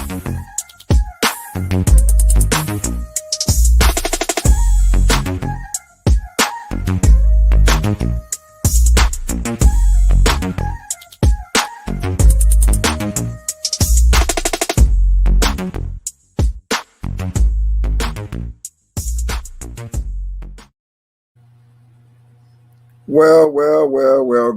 Well.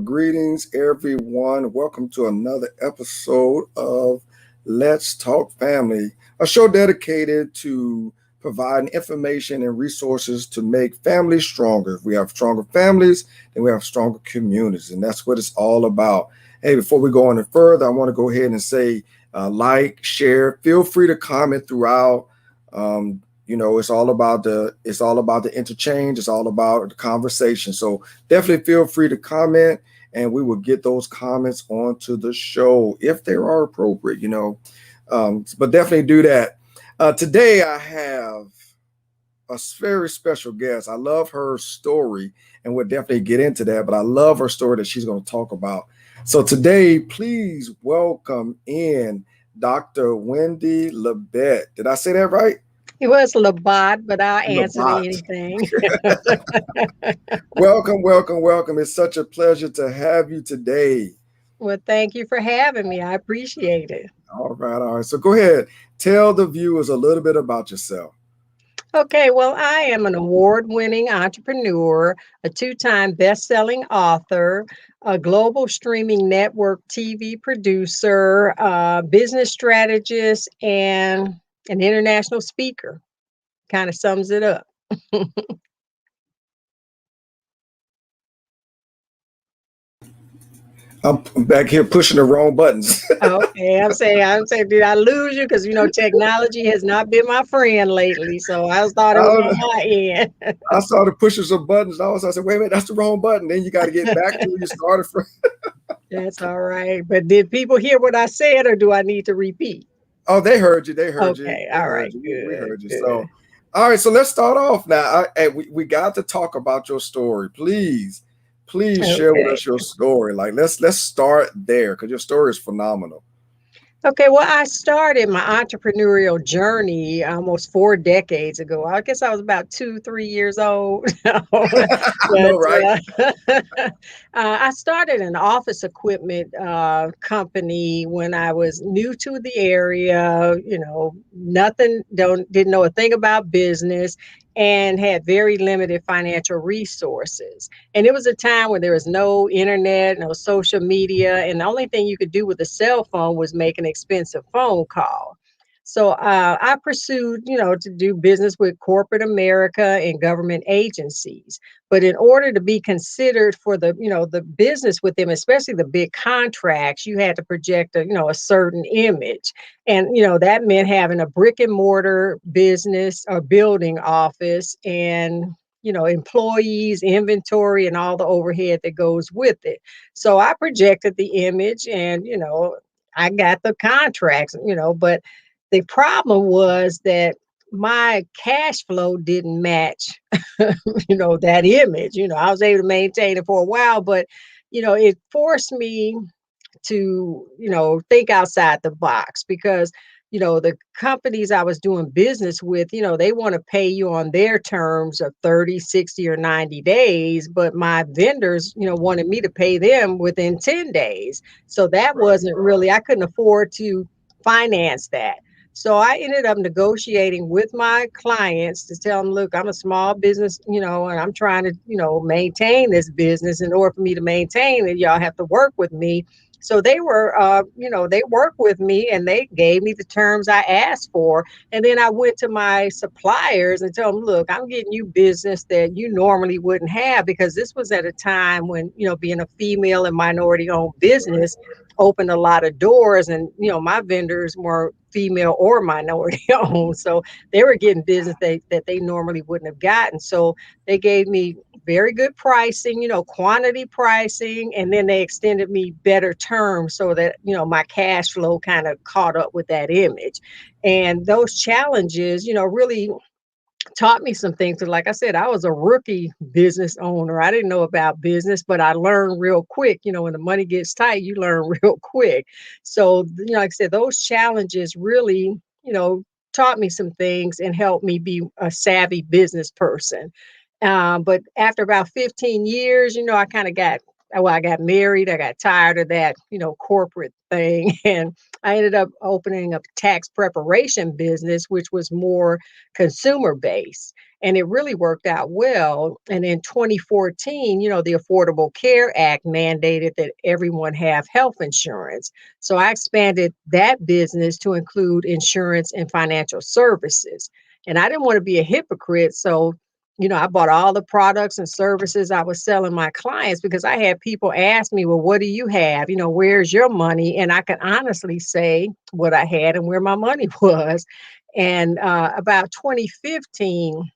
Greetings, everyone. Welcome to another episode of Let's Talk Family, a show dedicated to providing information and resources to make families stronger. If we have stronger families, then we have stronger communities, and that's what it's all about. Hey, before we go any further, I want to go ahead and say like, share, feel free to comment throughout. It's all about the interchange. It's all about the conversation. So definitely feel free to comment, and we will get those comments onto the show if they are appropriate. But definitely do that. Today I have a very special guest. I love her story, and we'll definitely get into that. But I love her story that she's going to talk about. So today, please welcome in Dr. Wendy Lebet. Did I say that right? It was Labat, but I'll answer Labat. anything. Welcome. It's such a pleasure to have you today. Well, thank you for having me. I appreciate it. All right. So go ahead. Tell the viewers a little bit about yourself. Okay, well, I am an award-winning entrepreneur, a two-time best-selling author, a global streaming network TV producer, business strategist, and an international speaker. Kind of sums it up. I'm back here pushing the wrong buttons. Okay, I'm saying, did I lose you? Because technology has not been my friend lately. So I thought it was on my end. I started pushing some buttons. I said, wait a minute, that's the wrong button. Then you got to get back to where you started from. That's all right. But did people hear what I said, or do I need to repeat? Oh, they heard you. Okay, all right. Good, we heard you. Good. So, all right. So let's start off now. We got to talk about your story, please. Share with us your story. Like let's start there because your story is phenomenal. Okay, well, I started my entrepreneurial journey almost 4 decades ago. I guess I was about 2-3 years old. I know, right? I started an office equipment company when I was new to the area. Didn't know a thing about business, and had very limited financial resources. And it was a time when there was no internet, no social media, and the only thing you could do with a cell phone was make an expensive phone call. So I pursued, to do business with corporate America and government agencies. But in order to be considered for the business with them, especially the big contracts, you had to project a certain image. And, that meant having a brick and mortar business or building office and, employees, inventory, and all the overhead that goes with it. So I projected the image and, I got the contracts, but the problem was that my cash flow didn't match, that image. I was able to maintain it for a while, but, it forced me to, think outside the box because, the companies I was doing business with, they want to pay you on their terms of 30, 60, or 90 days. But my vendors, wanted me to pay them within 10 days. So that wasn't really, I couldn't afford to finance that. So I ended up negotiating with my clients to tell them, look, I'm a small business, and I'm trying to, maintain this business. In order for me to maintain it, y'all have to work with me. So they were, they worked with me and they gave me the terms I asked for. And then I went to my suppliers and told them, look, I'm getting you business that you normally wouldn't have, because this was at a time when, being a female and minority owned business opened a lot of doors. And, my vendors were female or minority owned. So they were getting business that they normally wouldn't have gotten. So they gave me very good pricing, quantity pricing, and then they extended me better terms so that, my cash flow kind of caught up with that image. And those challenges, really taught me some things. 'Cause like I said, I was a rookie business owner. I didn't know about business, but I learned real quick. When the money gets tight, you learn real quick. So, like I said, those challenges really, taught me some things and helped me be a savvy business person. But after about 15 years, I kind of I got married. I got tired of that, corporate thing. And I ended up opening a tax preparation business, which was more consumer based. And it really worked out well. And in 2014, the Affordable Care Act mandated that everyone have health insurance. So I expanded that business to include insurance and financial services. And I didn't want to be a hypocrite. So I bought all the products and services I was selling my clients because I had people ask me, well, what do you have? Where's your money? And I could honestly say what I had and where my money was. And about 2015,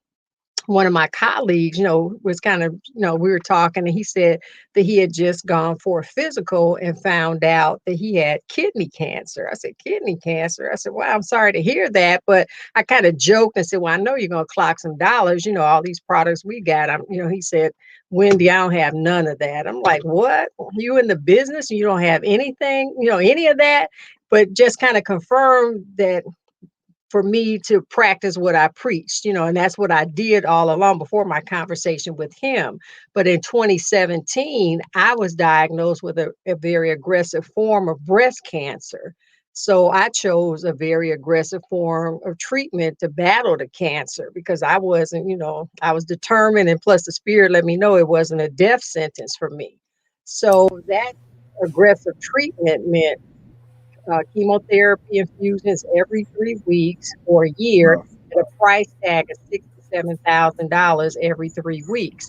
one of my colleagues, was kind of, we were talking and he said that he had just gone for a physical and found out that he had kidney cancer. I said, kidney cancer? I said, well, I'm sorry to hear that. But I kind of joked and said, well, I know you're going to clock some dollars, all these products we got. He said, Wendy, I don't have none of that. I'm like, what? You in the business and you don't have anything, any of that? But just kind of confirmed that for me to practice what I preached, and that's what I did all along before my conversation with him. But in 2017, I was diagnosed with a very aggressive form of breast cancer. So I chose a very aggressive form of treatment to battle the cancer because I wasn't, I was determined. And plus, the spirit let me know it wasn't a death sentence for me. So that aggressive treatment meant chemotherapy infusions every 3 weeks for a year Wow. at a price tag of $67,000 every 3 weeks.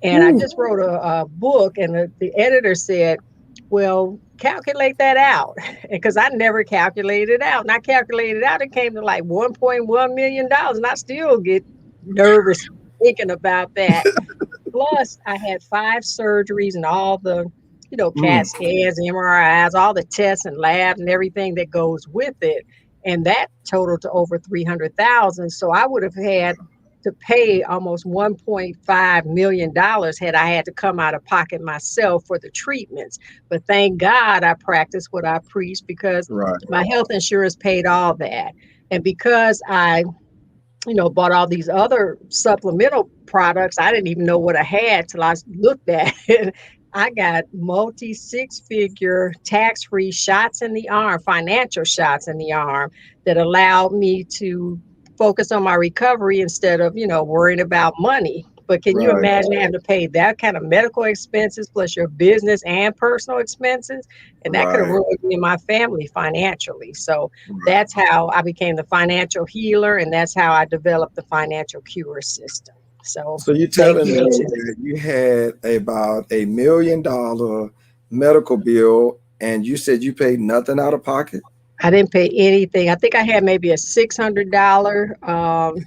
And I Woo. just wrote a book, and the editor said, well, calculate that out. Because I never calculated it out. And I calculated it out, it came to like $1.1 million. And I still get nervous thinking about that. Plus, I had 5 surgeries and all the, CAT Mm, scans, MRIs, all the tests and labs and everything that goes with it. And that totaled to over 300,000. So I would have had to pay almost $1.5 million had I had to come out of pocket myself for the treatments. But thank God I practiced what I preached because right. my health insurance paid all that. And because I bought all these other supplemental products. I didn't even know what I had till I looked at it. I got multi 6-figure tax free shots in the arm, financial shots in the arm that allowed me to focus on my recovery instead of, worrying about money. But can you Right. imagine having to pay that kind of medical expenses plus your business and personal expenses? And that could have Right. ruined me and my family financially. So Right. that's how I became the financial healer, and that's how I developed the financial cure system. So So you're thank telling you, me Jesus. that you had about $1 million medical bill and you said you paid nothing out of pocket? I didn't pay anything. I think I had maybe a $600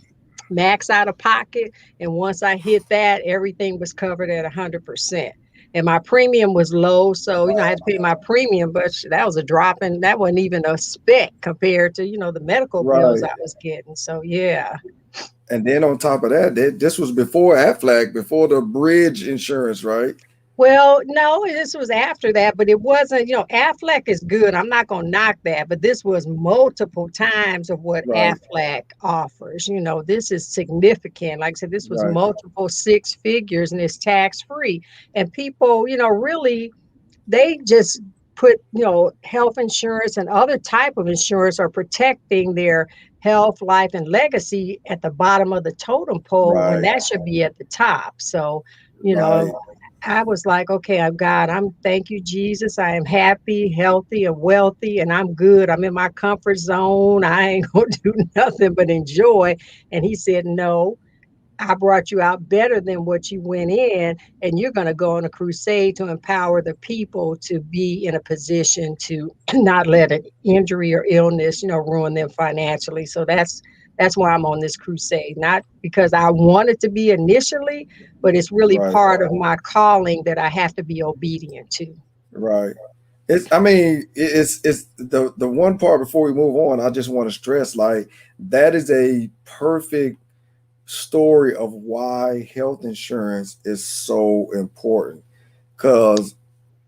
max out of pocket. And once I hit that, everything was covered at 100%. And my premium was low. So, I had to pay my premium, but that was a drop in, that wasn't even a speck compared to, the medical bills Right. I was getting. So, yeah. And then on top of that, this was before Aflac, before the bridge insurance, right? Well, no, this was after that, but it wasn't, Aflac is good. I'm not going to knock that, but this was multiple times of what Right. Aflac offers. This is significant. Like I said, this was Right. multiple 6 figures and it's tax free. And people, really, they just put, health insurance and other type of insurance are protecting their health, life, and legacy at the bottom of the totem pole when Right. that should be at the top. So, you Right. know, I was like, okay, I'm God. Thank you, Jesus. I am happy, healthy, and wealthy, and I'm good. I'm in my comfort zone. I ain't gonna do nothing but enjoy. And he said, no, I brought you out better than what you went in, and you're going to go on a crusade to empower the people to be in a position to not let an injury or illness, ruin them financially. So that's why I'm on this crusade, not because I wanted to be initially, but it's really Right. part of my calling that I have to be obedient to. Right. It's. I mean, it's the one part before we move on. I just want to stress like that is a perfect story of why health insurance is so important. Because,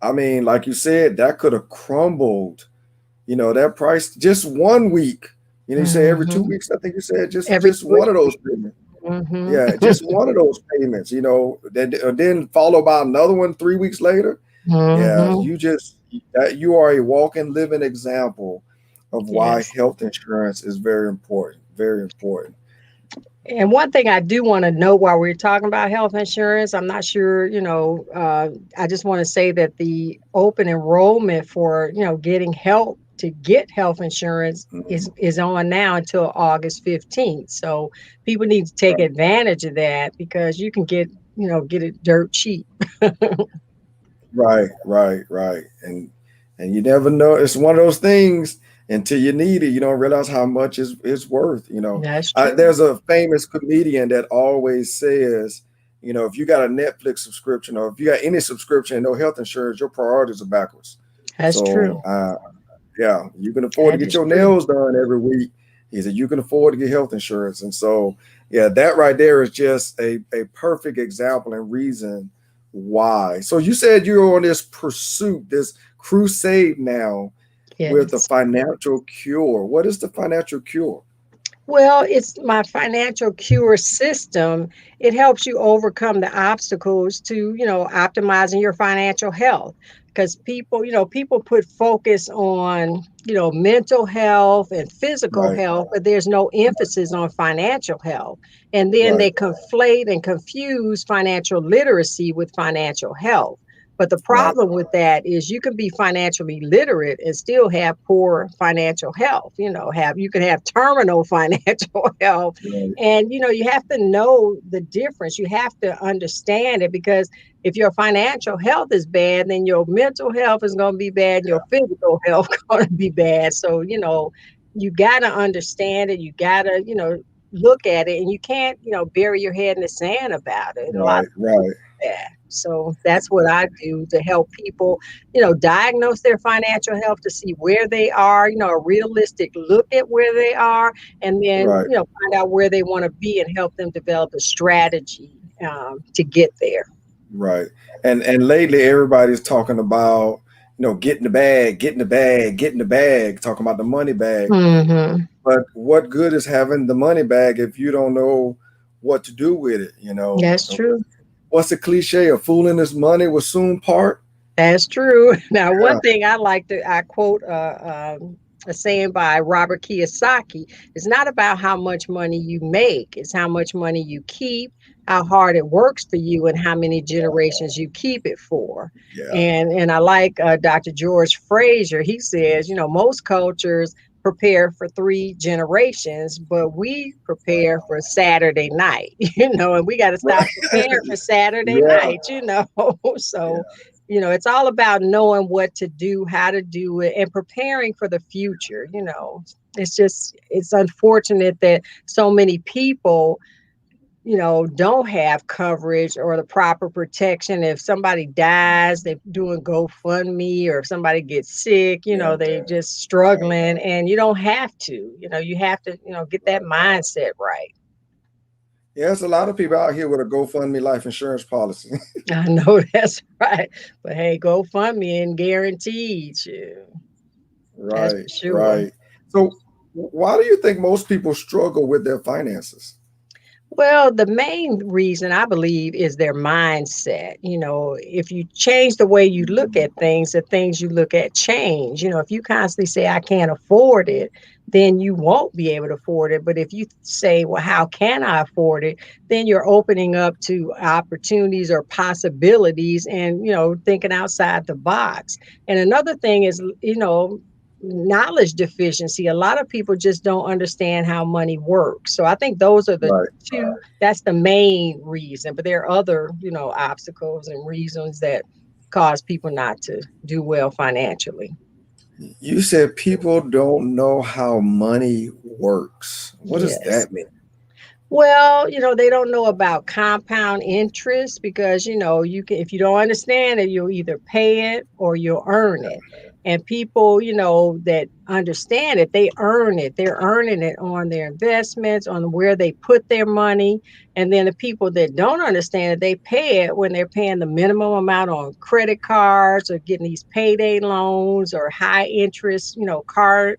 I mean, like you said, that could have crumbled, that price just 1 week. You say every two Hmm. weeks, I think you said Every just one 3 of those weeks. payments. Hmm. Yeah, just one of those payments, then followed by another one 3 weeks later. Yeah, Hmm. you are a walking, living example of why Yes. health insurance is very important. Very important. And one thing I do want to know while we're talking about health insurance, I'm not sure, I just want to say that the open enrollment for, getting help to get health insurance Mhm. is on now until August 15th. So people need to take Right, advantage of that because you can get it dirt cheap. right. And you never know. It's one of those things until you need it. You don't realize how much it's worth. That's true. There's a famous comedian that always says, if you got a Netflix subscription or if you got any subscription and no health insurance, your priorities are backwards. That's So, true. yeah, you can afford to That get is your true. nails done every week. He said you can afford to get health insurance. And so, yeah, that right there is just a perfect example and reason why. So you said you're on this pursuit, this crusade now with the Yes. financial cure. What is the financial cure? Well, it's my financial cure system. It helps you overcome the obstacles to, optimizing your financial health. Because people put focus on, mental health and physical Right, health, but there's no emphasis on financial health. And then right, they conflate and confuse financial literacy with financial health. But the right, problem with that is you can be financially literate and still have poor financial health. You can have terminal financial health. right, And you have to know the difference. You have to understand it because if your financial health is bad, then your mental health is going to be bad and your physical health going to be bad. So, you got to understand it. You got to, look at it and you can't, bury your head in the sand about it. And a lot of people right. do that. So that's what I do to help people, diagnose their financial health to see where they are, a realistic look at where they are, and then, Right. find out where they want to be and help them develop a strategy to get there. Right. And lately everybody's talking about, getting the bag, getting the bag, getting the bag, talking about the money bag. Hmm. But what good is having the money bag if you don't know what to do with it? That's true. What's the cliche? A fool in his money will soon part. That's true. Now, Yeah, one thing I quote a saying by Robert Kiyosaki. It's not about how much money you make; it's how much money you keep, how hard it works for you, and how many generations you keep it for. yeah, And I like Dr. George Fraser. He says, most cultures prepare for 3 generations, but we prepare for Saturday night. And we got to right. stop preparing for Saturday Yeah, night. So yeah, it's all about knowing what to do, how to do it, and preparing for the future. It's unfortunate that so many people, don't have coverage or the proper protection. If somebody dies, they're doing GoFundMe, or if somebody gets sick, yeah, they just right. struggling, and you don't have to, you have to, get that mindset right. Yeah, there's a lot of people out here with a GoFundMe life insurance policy. I know that's right. But hey, GoFundMe ain't guaranteed. That's Right, for sure. right. So why do you think most people struggle with their finances? Well, the main reason I believe is their mindset. If you change the way you look at things, the things you look at change. If you constantly say, I can't afford it, then you won't be able to afford it. But if you say, well, how can I afford it? Then you're opening up to opportunities or possibilities and, thinking outside the box. And another thing is, knowledge deficiency. A lot of people just don't understand how money works. So I think those are the Right. two. That's the main reason. But there are other, obstacles and reasons that cause people not to do well financially. You said people don't know how money works. What does Yes. that mean? Well, they don't know about compound interest because, you can, if you don't understand it, you'll either pay it or you'll earn it. And people, that understand it, they earn it. They're earning it on their investments, on where they put their money. And then the people that don't understand it, they pay it when they're paying the minimum amount on credit cards or getting these payday loans or high interest, car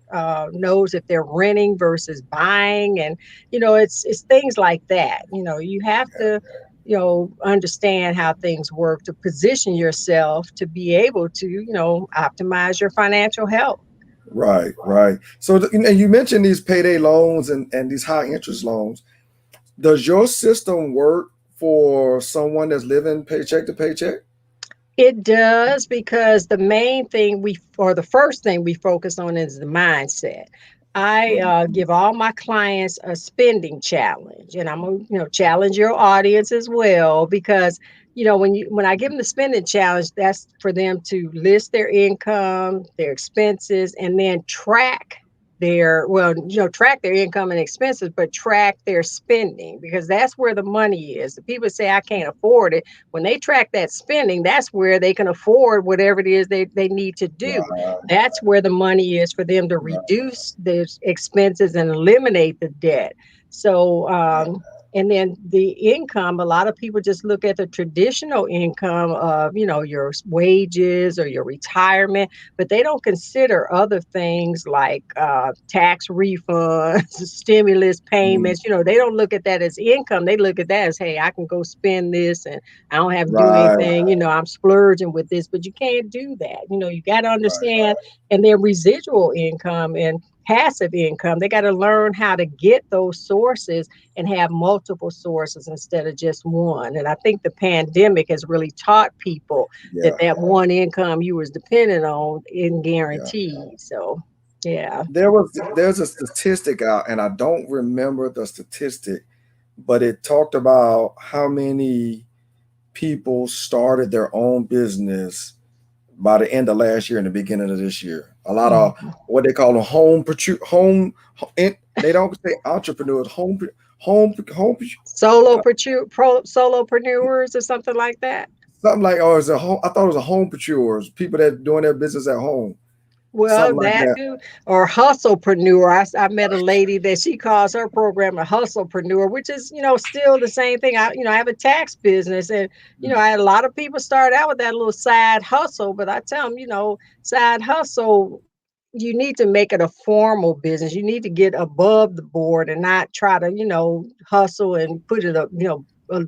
notes if they're renting versus buying. And, it's things like that. You have to understand how things work to position yourself to be able to, optimize your financial health. Right, right. So, you mentioned these payday loans and these high interest loans. Does your system work for someone that's living paycheck to paycheck? It does, because the first thing we focus on is the mindset. I Mhm. give all my clients a spending challenge, and I'm gonna, challenge your audience as well, because when I give them the spending challenge, that's for them to list their income, their expenses, and then track their income and expenses, but track their spending, because that's where the money is. The people say I can't afford it. When they track that spending, that's where they can afford whatever it is they need to do. Right, That's where the money is for them to right. reduce their expenses and eliminate the debt. So, and then the income, a lot of people just look at the traditional income of, your wages or your retirement, but they don't consider other things like tax refunds, stimulus Mhm. payments. They don't look at that as income. They look at that as, hey, I can go spend this and I don't have to do Right, anything. I'm splurging with this, but you can't do that. You got to right. understand. And then residual income and passive income, they got to learn how to get those sources and have multiple sources instead of just one. And I think the pandemic has really taught people that Yeah, one income you was dependent on isn't yeah. guaranteed. So, yeah. There's a statistic out, and I don't remember the statistic, but it talked about how many people started their own business by the end of last year and the beginning of this year. A lot of Mhm. what they call them they don't say entrepreneurs, home Solopreneurs or something like that. something like, oh, it's a home. I thought it was a homepreneurs, people that doing their business at home, Well, something like that that. too, or hustlepreneur. I met a lady that she calls her program a hustlepreneur, which is, still the same thing. I have a tax business, and, I had a lot of people start out with that little side hustle, but I tell them, side hustle, you need to make it a formal business. You need to get above the board and not try to, hustle and put it up,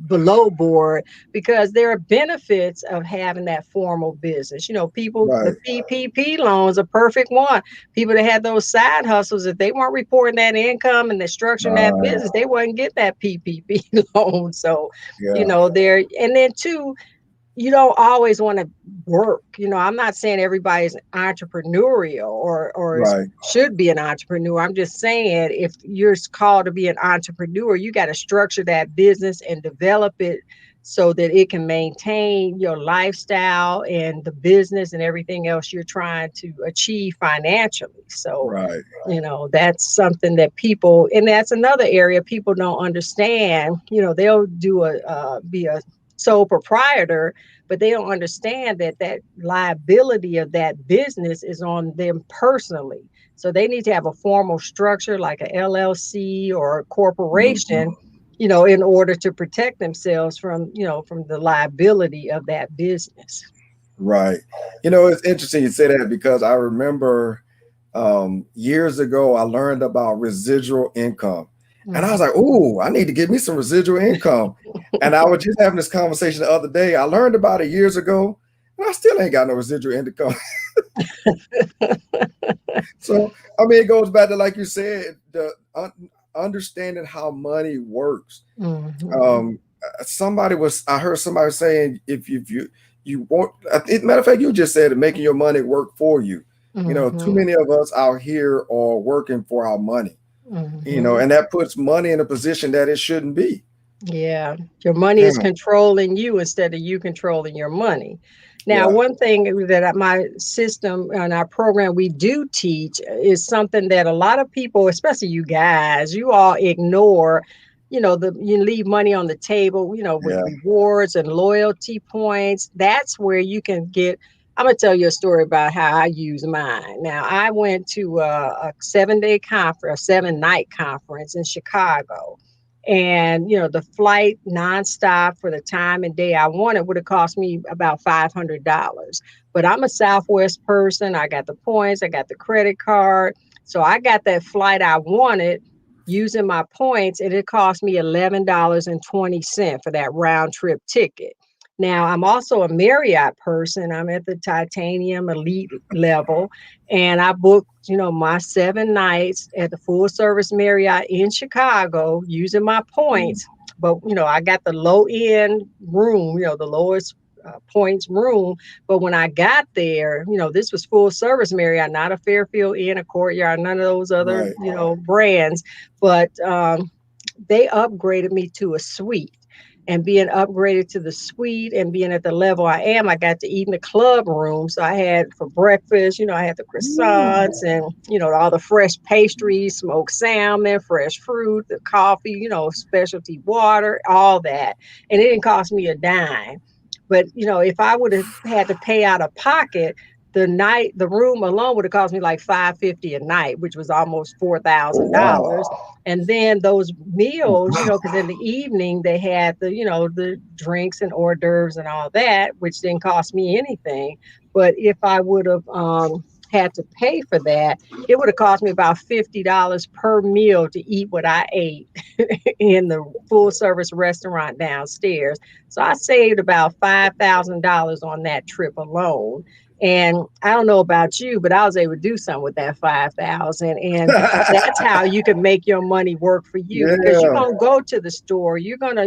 below board, because there are benefits of having that formal business. The Right, PPP loans, a perfect one. People that had those side hustles, if they weren't reporting that income and they're structuring that right, business, they wouldn't get that PPP loan. So, yeah, there, and then two, you don't always want to work. I'm not saying everybody's entrepreneurial or right, should be an entrepreneur. I'm just saying, if you're called to be an entrepreneur, you got to structure that business and develop it so that it can maintain your lifestyle and the business and everything else you're trying to achieve financially. So, right, that's something that people, and that's another area people don't understand. They'll be a sole proprietor, but they don't understand that liability of that business is on them personally. So they need to have a formal structure like a LLC or a mhm, corporation, in order to protect themselves from the liability of that business. right. It's interesting you say that because I remember years ago I learned about residual income, and I was Mhm. like, "Ooh, I need to get me some residual income." And I was just having this conversation the other day. I learned about it years ago, and I still ain't got no residual income. So, I mean, it goes back to, like you said, the understanding how money works. Mhm. Um, I heard somebody saying, if you want, matter of fact, you just said it, making your money work for you. Too Mhm. many of us out here are working for our money. Mhm. And that puts money in a position that it shouldn't be. Yeah, your money is Yeah, controlling you instead of you controlling your money. Now, yeah, one thing that my system and our program we do teach is something that a lot of people, especially you guys, you all ignore. You leave money on the table, with yeah, rewards and loyalty points. That's where you can get I'm gonna tell you a story about how I use mine. Now, I went to a 7-day conference, a 7-night conference in Chicago, and the flight nonstop for the time and day I wanted would have cost me about $500. But I'm a Southwest person. I got the points. I got the credit card, so I got that flight I wanted using my points, and it cost me $11.20 for that round trip ticket. Now, I'm also a Marriott person. I'm at the titanium elite level, and I booked, my 7 nights at the full service Marriott in Chicago using my points. But, I got the low end room, the lowest points room. But when I got there, this was full service Marriott, not a Fairfield Inn, a Courtyard, none of those other, Right. Brands. But they upgraded me to a suite. And being upgraded to the suite and being at the level I am, I got to eat in the club room. So I had for breakfast, I had the croissants and, all the fresh pastries, smoked salmon, fresh fruit, the coffee, specialty water, all that. And it didn't cost me a dime. But, if I would have had to pay out of pocket, the room alone would have cost me like $550 a night, which was almost Oh, $4,000. wow. And then those meals, because in the evening they had the drinks and hors d'oeuvres and all that, which didn't cost me anything. But if I would have had to pay for that, it would have cost me about $50 per meal to eat what I ate in the full service restaurant downstairs. So I saved about $5,000 on that trip alone. And I don't know about you, but I was able to do something with that 5,000. And that's how you can make your money work for you, because you're Yeah. gonna go to the store, you're gonna,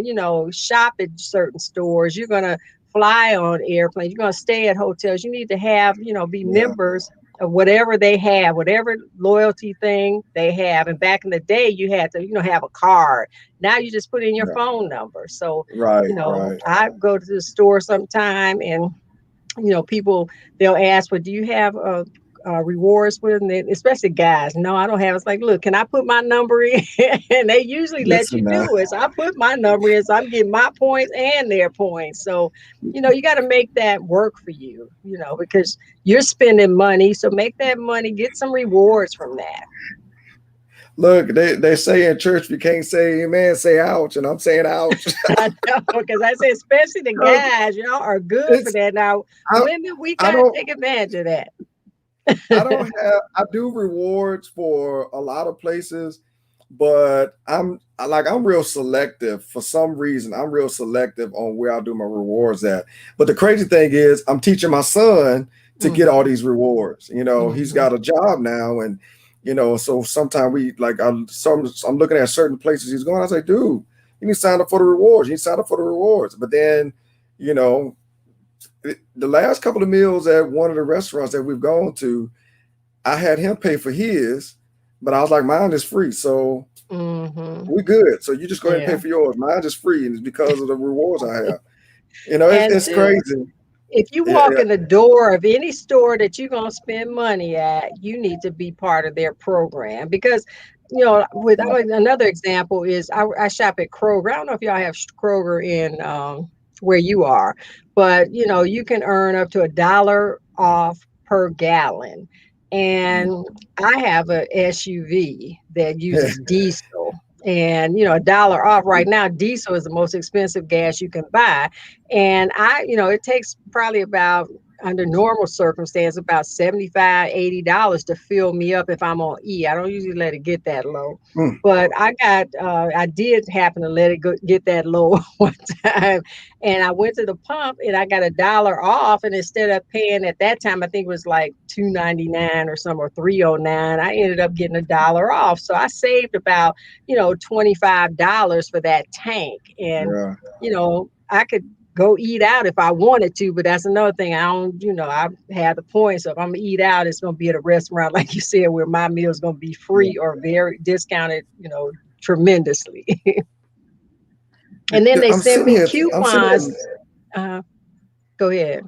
shop at certain stores, you're gonna fly on airplanes, you're gonna stay at hotels. You need to have, be Yeah. members of whatever they have, whatever loyalty thing they have. And back in the day, you had to, have a card. Now you just put in your Yeah. phone number. So, Right. Right. I go to the store sometime, and people, they'll ask, well, do you have rewards with them? Especially guys. No, I don't have. It's like, look, can I put my number in? And they usually let you Listen now. do it. So I put my number in, so I'm getting my points and their points. So, you got to make that work for you, because you're spending money. So make that money, get some rewards from that. Look, they say in church you can't say amen, say ouch, and I'm saying ouch. I know, because I say, especially the guys, are good for It's that. Now, I women, we I got to don't take advantage of that. I don't have I do rewards for a lot of places, but I'm real selective for some reason. I'm real selective on where I do my rewards at. But the crazy thing is I'm teaching my son to get all Mhm, these rewards. He's mhm. got a job now, and so sometimes I'm looking at certain places he's going. I say, dude, you need to sign up for the rewards. You need to sign up for the rewards. But then, you know, the last couple of meals at one of the restaurants that we've gone to, I had him pay for his, but I was like, mine is free. So Mhm. we good. So you just go ahead and pay Yeah. for yours. Mine is free, and it's because of the rewards I have. And It's two, crazy. if you Yeah, walk yeah, in the door of any store that you're gonna spend money at, you need to be part of their program. Because, another example is I shop at Kroger. I don't know if y'all have Kroger in where you are, but you can earn up to $1 off per gallon. mm, And I have a SUV that yeah. uses diesel. And $1 off right now, diesel is the most expensive gas you can buy. And it takes probably about, under normal circumstance, about $75-$80 to fill me up if I'm on E. I don't usually let it get that low. Mm, But I did happen to let it get that low one time. And I went to the pump and I got $1 off. And instead of paying at that time, I think it was like $2.99 or something, or $3.09, I ended up getting $1 off. So I saved about, $25 for that tank. And, yeah. I could go eat out if I wanted to, but that's another thing. I don't, I have the point. So if I'm gonna eat out, it's gonna be at a restaurant, like you said, where my meal is gonna be Yeah. free or very discounted, tremendously. And then Yeah, they I'm sent sitting me here. I'm sitting coupons. here. Uh, Go ahead.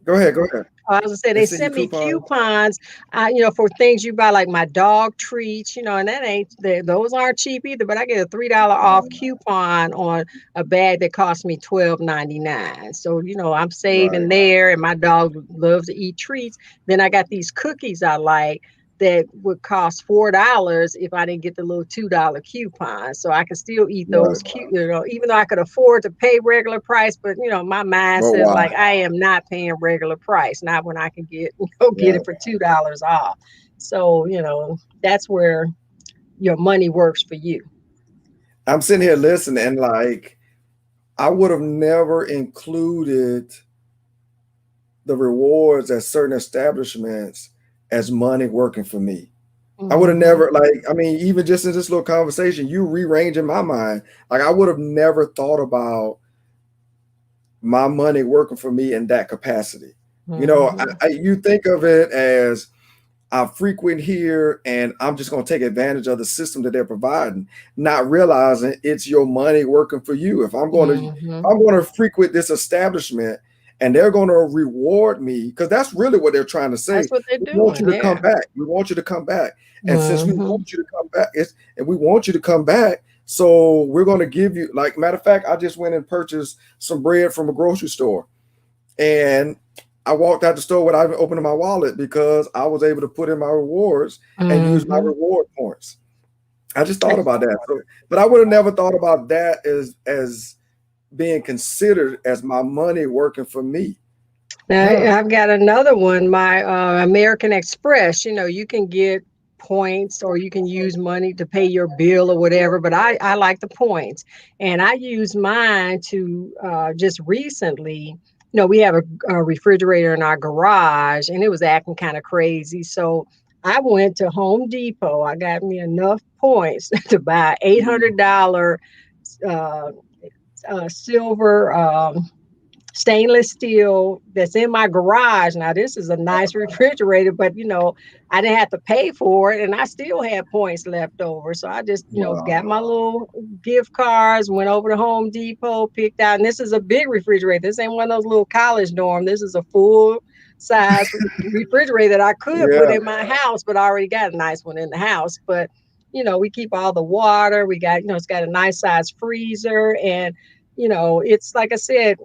Go ahead. Go ahead. I was gonna say They they send you sent me coupons. coupons, for things you buy, like my dog treats, and that ain't those aren't cheap either. But I get a $3 off coupon on a bag that cost me $12.99. So I'm Right. saving there, and my dog loves to eat treats. Then I got these cookies I like that would cost $4 if I didn't get the little $2 coupon. So I can still eat Right. those even though I could afford to pay regular price, but my mind But says like why? I am not paying regular price, not when I can get Right. it for $2 off. So, that's where your money works for you. I'm sitting here listening, and like I would have never included the rewards at certain establishments as money working for me. I would have Hmm. never, like, I mean, even just in this little conversation, you rearranging my mind. Like I would have never thought about my money working for me in that capacity. Hmm. You think of it as I frequent here and I'm just going to take advantage of the system that they're providing, not realizing it's your money working for you. If Hmm. I'm going to frequent this establishment and they're going to reward me, because that's really what they're trying to say. That's what they're We want doing. you to come Yeah. back. We want you to come back. And since we Hmm. want you to come back, and we want you to come back, so we're going to give you, like, matter of fact, I just went and purchased some bread from a grocery store. And I walked out the store without even opening my wallet because I was able to put in my rewards and use my Hmm. reward points. I just thought about that. So, but I would have never thought about that as being considered as my money working for me. Now, Huh. I've got another one, my American Express. You can get points or you can use money to pay your bill or whatever, but I like the points. And I used mine to just recently, we have a refrigerator in our garage and it was acting kind of crazy. So I went to Home Depot. I got me enough points to buy $800 uh, silver. Stainless steel that's in my garage. Now, this is a nice refrigerator, but I didn't have to pay for it and I still had points left over. So I just, got Wow. my little gift cards, went over to Home Depot, picked out, and this is a big refrigerator. This ain't one of those little college dorm. This is a full size refrigerator that I could put Yeah. in my house, but I already got a nice one in the house. But, we keep all the water. We got, it's got a nice size freezer and, it's like I said,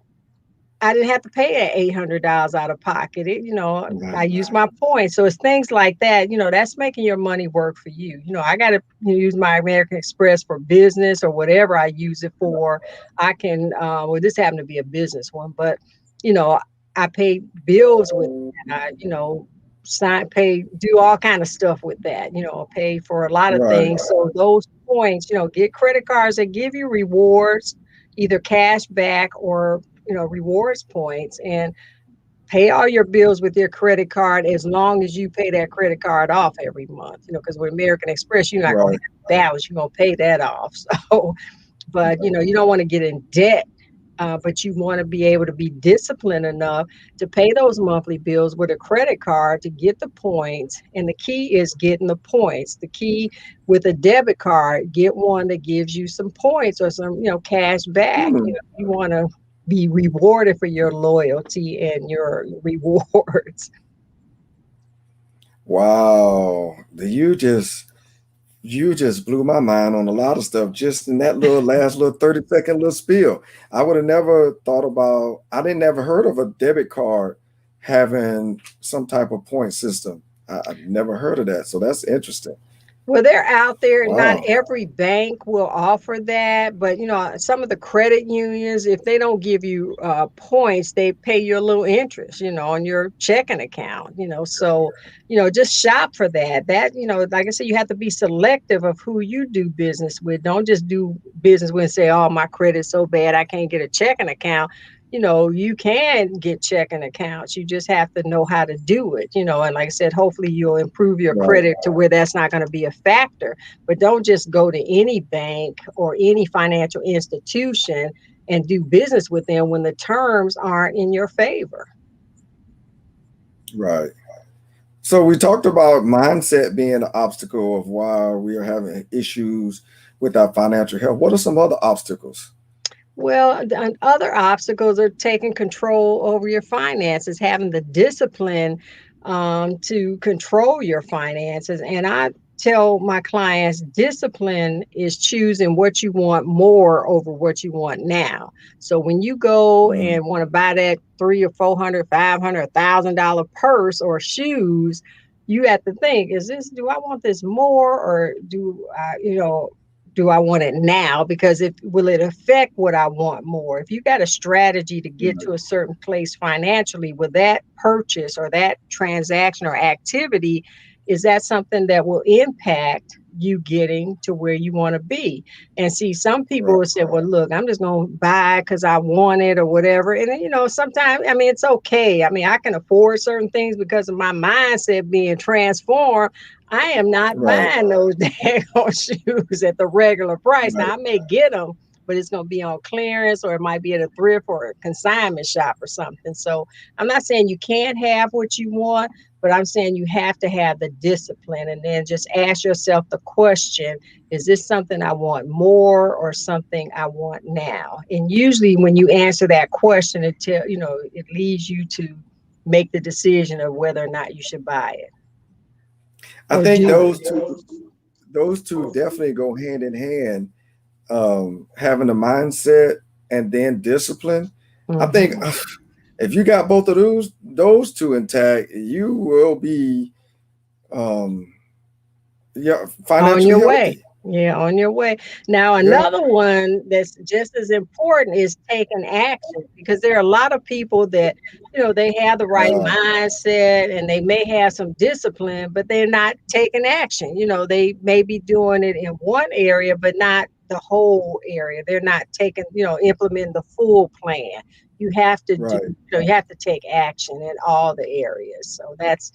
I didn't have to pay that $800 out of pocket. I use Right. my points. So it's things like that, that's making your money work for you. I got to use my American Express for business or whatever I use it for. I can, this happened to be a business one, but, you know, I pay bills with that. Do all kind of stuff with that, pay for a lot of Right. things. So those points, get credit cards that give you rewards, either cash back or rewards points, and pay all your bills with your credit card as long as you pay that credit card off every month, because with American Express you're not going to Right. have a balance, you're going to pay that off. So but you don't want to get in debt, but you want to be able to be disciplined enough to pay those monthly bills with a credit card to get the points. And the key is getting the points. The key with a debit card, get one that gives you some points or some, cash back. Hmm. You want to be rewarded for your loyalty and your rewards. Wow. You just blew my mind on a lot of stuff just in that little last little 30-second little spiel. I would have never thought about, I didn't never heard of a debit card having some type of point system. I've never heard of that. So that's interesting. Well, they're out there. Not Wow. every bank will offer that, but some of the credit unions, if they don't give you points, they pay you a little interest, on your checking account. So just shop for that. That like I said, you have to be selective of who you do business with. Don't just do business with and say, "Oh, my credit's so bad, I can't get a checking account." You can get checking accounts. You just have to know how to do it, and like I said, hopefully you'll improve your Right. credit to where that's not going to be a factor. But don't just go to any bank or any financial institution and do business with them when the terms aren't in your favor. Right. So we talked about mindset being an obstacle of why we are having issues with our financial health. What are some other obstacles? Well, other obstacles are taking control over your finances, having the discipline to control your finances. And I tell my clients, discipline is choosing what you want more over what you want now. So when you go Mm, and want to buy that three or 400, 500, $1,000 purse or shoes, you have to think, is this, do I want this more, or do I, do I want it now? Because it will it affect what I want more? If you got a strategy to get right, to a certain place financially, with that purchase or that transaction or activity, is that something that will impact you getting to where you want to be? And see, some people right, will say, well, look, I'm just going to buy because I want it or whatever. And then, sometimes, I mean, it's okay. I mean, I can afford certain things because of my mindset being transformed. I am not right, buying those daggone shoes at the regular price. right. Now I may get them, but it's going to be on clearance, or it might be at a thrift or a consignment shop or something. So I'm not saying you can't have what you want, but I'm saying you have to have the discipline, and then just ask yourself the question, is this something I want more or something I want now? And usually when you answer that question, it leads you to make the decision of whether or not you should buy it I or think do. those two definitely go hand in hand. Having a mindset and then discipline. I think Mhm. if you got both of those two intact, you will be um, yeah, On financially your way. healthy. Yeah, on your way. Now, Yeah. another one that's just as important is taking action, because there are a lot of people that, they have the right Uh, mindset and they may have some discipline, but they're not taking action. They may be doing it in one area, but not the whole area. They're not taking, implementing the full plan. You have to do, right. you have to take action in all the areas. So that's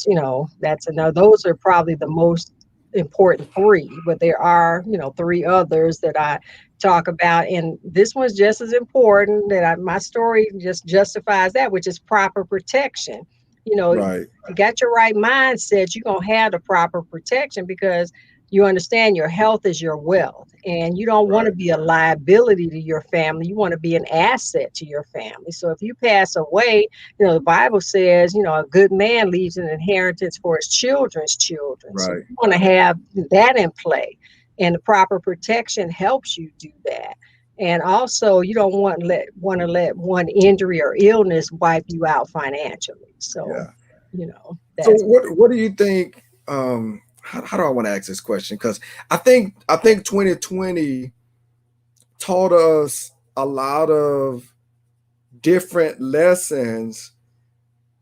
another, those are probably the most important three, but there are, three others that I talk about. And this one's just as important, that my story just justifies that, which is proper protection. Right. You got your right mindset, you're going to have the proper protection, because you understand your health is your wealth, and you don't want to Right. be a liability to your family. You want to be an asset to your family. So if you pass away, the Bible says, a good man leaves an inheritance for his children's children. So Right. you want to have that in play. And the proper protection helps you do that. And also, you don't want to let one injury or illness wipe you out financially. So, Yeah. So that's what do you think? How do I want to ask this question? Because I think 2020 taught us a lot of different lessons,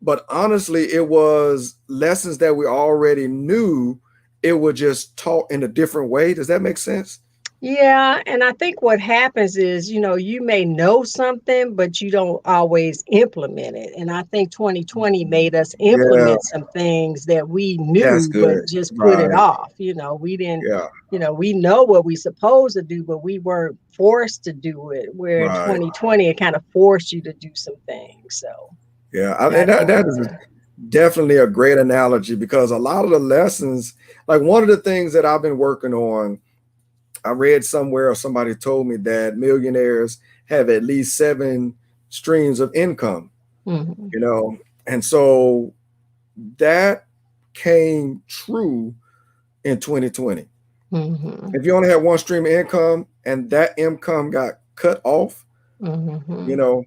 but honestly, it was lessons that we already knew. It was just taught in a different way. Does that make sense? Yeah, and I think what happens is, you may know something, but you don't always implement it. And I think 2020 made us Yeah, implement some things that we that's knew, but good. just put it Right. off. We didn't, Yeah. we know what we supposed to do, but we weren't forced to do it. Where in Right. 2020, it kind of forced you to do some things. So Yeah. And that's that one is thing. definitely a great analogy because a lot of the lessons, like one of the things that I've been working on, I read somewhere or somebody told me that millionaires have at least seven streams of income, Hmm. you know, and so that came true in 2020. Hmm. If you only have one stream of income and that income got cut off, you Hmm. know,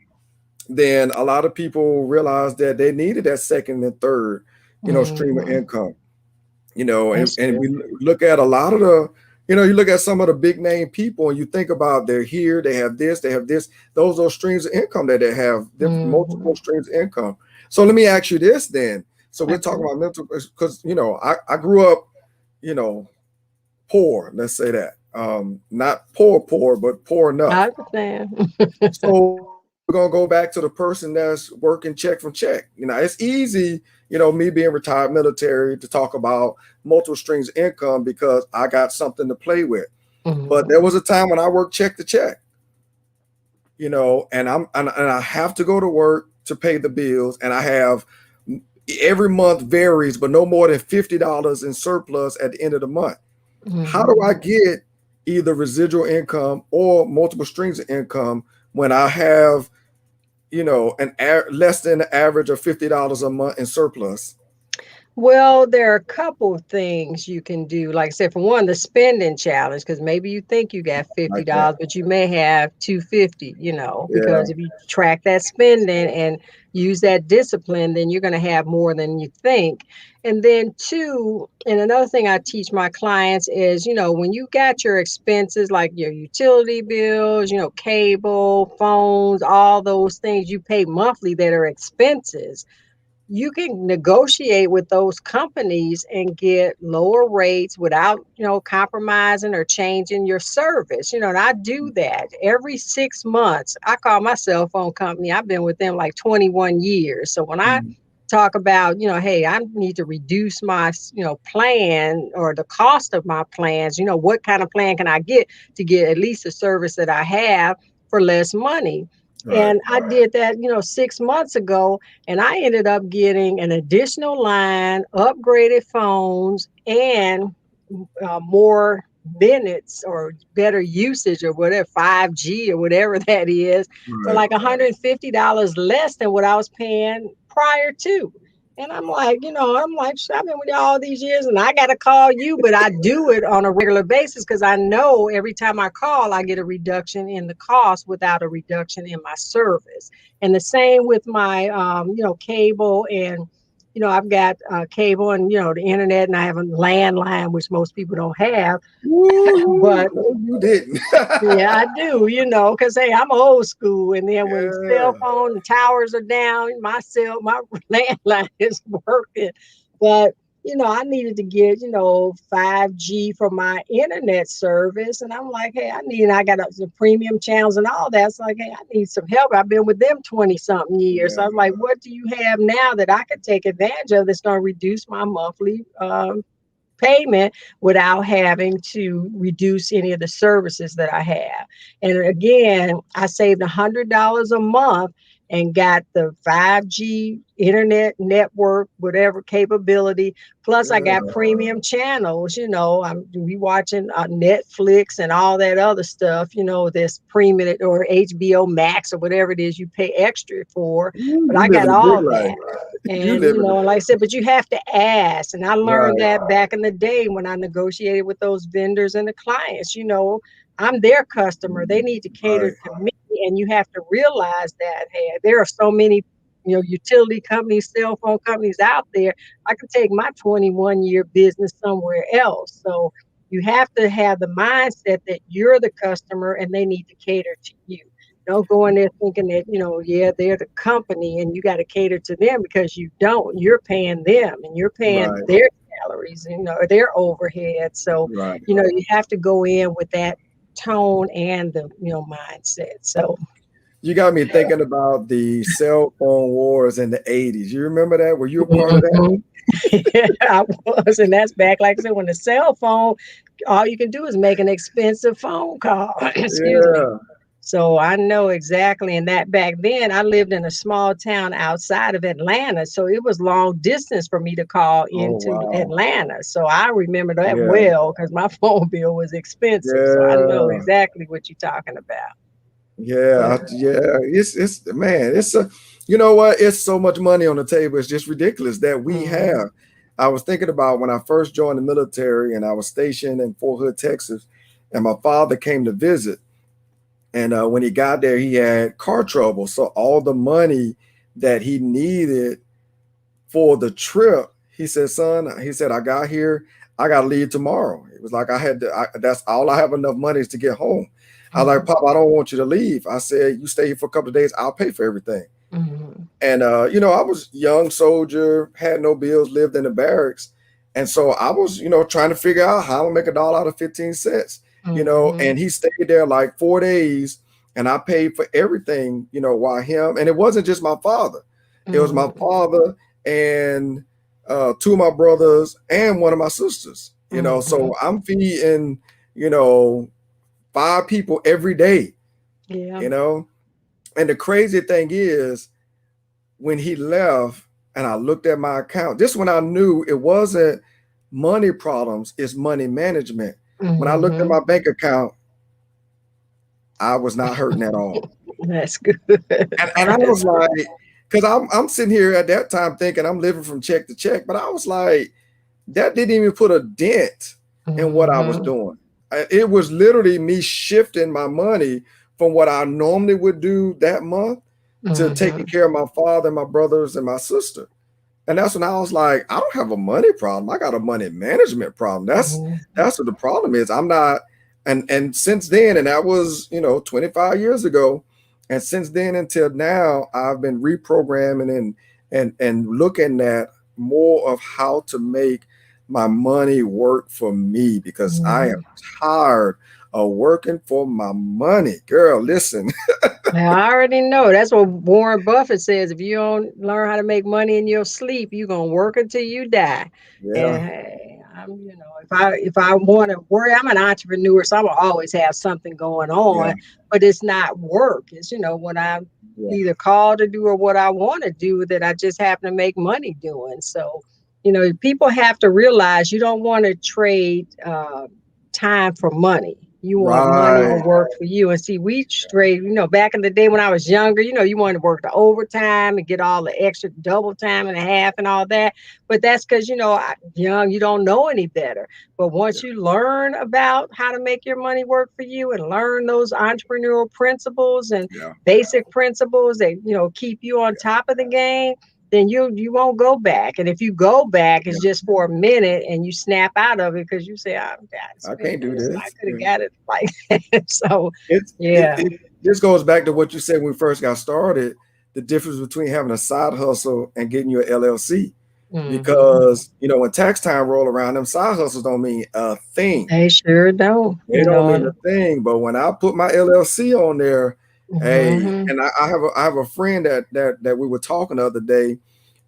then a lot of people realized that they needed that second and third, stream of Hmm. income, and, That's and true. we look at a lot of the, you look at some of the big name people and you think about they're here, they have this, those are streams of income that they have, Hmm. multiple streams of income. So let me ask you this then. So we're talking Okay. about mental, because, I grew up, you know, poor, let's say that. Not poor, but poor I enough. understand. So we're gonna go back to the person that's working check from check. It's easy, me being retired military, to talk about multiple streams of income because I got something to play with. But there Hmm. was a time when I worked check to check, and I have to go to work to pay the bills, and I have every month varies, but no more than $50 in surplus at the end of the month. How do I Hmm. get either residual income or multiple streams of income when I have, less than the average of $50 a month in surplus? Well, there are a couple things you can do. Like I said, for one, the spending challenge, because maybe you think you got Like that. $50, but you may have 250, Yeah. because if you track that spending and use that discipline, then you're going to have more than you think. And then two, and another thing I teach my clients is, when you got your expenses like your utility bills, cable, phones, all those things you pay monthly that are expenses, you can negotiate with those companies and get lower rates without, compromising or changing your service. And I do that every 6 months. I call my cell phone company. I've been with them like 21 years. So when I Mhm. talk about, hey, I need to reduce my, plan or the cost of my plans, what kind of plan can I get to get at least the service that I have for less money? Right. And I did that, 6 months ago, and I ended up getting an additional line, upgraded phones, and more minutes or better usage or whatever, 5G or whatever that is, for Right. like $150 less than what I was paying prior to. And I'm like, I've been with you all these years and I got to call you, but I do it on a regular basis because I know every time I call, I get a reduction in the cost without a reduction in my service. And the same with my, cable and I've got cable and, the internet, and I have a landline, which most people don't have. Woo, But no, you didn't. yeah, I do, because hey, I'm old school. And then when cell Yeah. phone and towers are down, my landline is working. But I needed to get 5G for my internet service, and I'm like, hey, I got some premium channels and all that. So like, hey, I need some help. I've been with them 20 something years. So Yeah. I was like, what do you have now that I could take advantage of that's going to reduce my monthly payment without having to reduce any of the services that I have? And again, I saved $100 a month and got the 5G internet network, whatever capability. Plus, I got Yeah. premium channels. I'm we watching Netflix and all that other stuff. This premium or HBO Max or whatever it is you pay extra for. Ooh, But you I live got in a big all life. that. You And live in like I said, but you have to ask. And I learned right. that back in the day when I negotiated with those vendors and the clients. I'm their customer. They need to cater Right. to me. And you have to realize that, hey, there are so many, utility companies, cell phone companies out there. I could take my 21-year business somewhere else. So you have to have the mindset that you're the customer and they need to cater to you. Don't go in there thinking that, yeah, they're the company and you got to cater to them, because you don't. You're paying them and you're paying Right. their salaries, or their overhead. So, Right. you have to go in with that tone and the, mindset. So, You got me thinking about the cell phone wars in the 80s. You remember that? Were you a part of that? mhm. Yeah, I was. And that's back, like I said, when the cell phone, all you can do is make an expensive phone call. Excuse me. Yeah. So I know exactly. And that back then, I lived in a small town outside of Atlanta. So it was long distance for me to call Oh, into wow. Atlanta. So I remember that Yeah. well because my phone bill was expensive. So I know Yeah. exactly what you're talking about. But Yeah. It's man, it's a, you know what? It's so much money on the table. It's just ridiculous that we mhm, have. I was thinking about when I first joined the military and I was stationed in Fort Hood, Texas, and my father came to visit. And when he got there, he had car trouble. So all the money that he needed for the trip, he said, son, he said, I got here, I got to leave tomorrow. It was like that's all I have enough money is to get home. I was like, mhm, Pop, I don't want you to leave. I said, you stay here for a couple of days, I'll pay for everything. mhm, And I was young soldier, had no bills, lived in the barracks. And so I was, trying to figure out how to make $1 out of 15 cents, mhm, and he stayed there like 4 days and I paid for everything, while him, and it wasn't just my father. It was my mhm, father and two of my brothers and one of my sisters, mhm. so I'm feeding, you know, five people every day, Yeah. you know. And the crazy thing is, when he left and I looked at my account, this when I knew it wasn't money problems, it's money management. When I looked at Mm-hmm. my bank account, I was not hurting at all. That's good. And I was That's good. like, because I'm sitting here at that time thinking I'm living from check to check, but I was like, that didn't even put a dent in what I was Mm-hmm. doing. It was literally me shifting my money from what I normally would do that month to taking Mm-hmm. care of my father, my brothers, and my sister. And that's when I was like, I don't have a money problem. I got a money management problem. That's what the problem is. I'm not, and since then, and that was, 25 years ago, and since then until now, I've been reprogramming and looking at more of how to make my money work for me because I am Mm-hmm. tired of working for my money. Girl, listen. I already know. That's what Warren Buffett says. If you don't learn how to make money in your sleep, you're gonna work until you die. Yeah, And hey, if I want to work, I'm an entrepreneur, so I'm gonna always have something going yeah, on. But it's not work. It's what I'm yeah. either called to do or what I want to do that I just happen to make money doing. So, people have to realize you don't want to trade time for money. You want money to Right. work for you. And see, we straight, back in the day when I was younger, you wanted to work the overtime and get all the extra double time and a half and all that. But that's because, young, you don't know any better. But Yeah, once you learn about how to make your money work for you and learn those entrepreneurial principles and yeah, basic principles that, keep you on top of the game, then you won't go back. And if you go back, yeah. it's just for a minute and you snap out of it because you say, "I'm God I can't spent do this. I this. could have Yeah. got it like that." So It's it, yeah. it this goes back to what you said when we first got started, the difference between having a side hustle and getting your LLC. Hmm. Because when tax time roll around, them side hustles don't mean a thing. They sure don't, They don't mean a thing. But when I put my LLC on there, hey, hmm and I have a friend that we were talking the other day,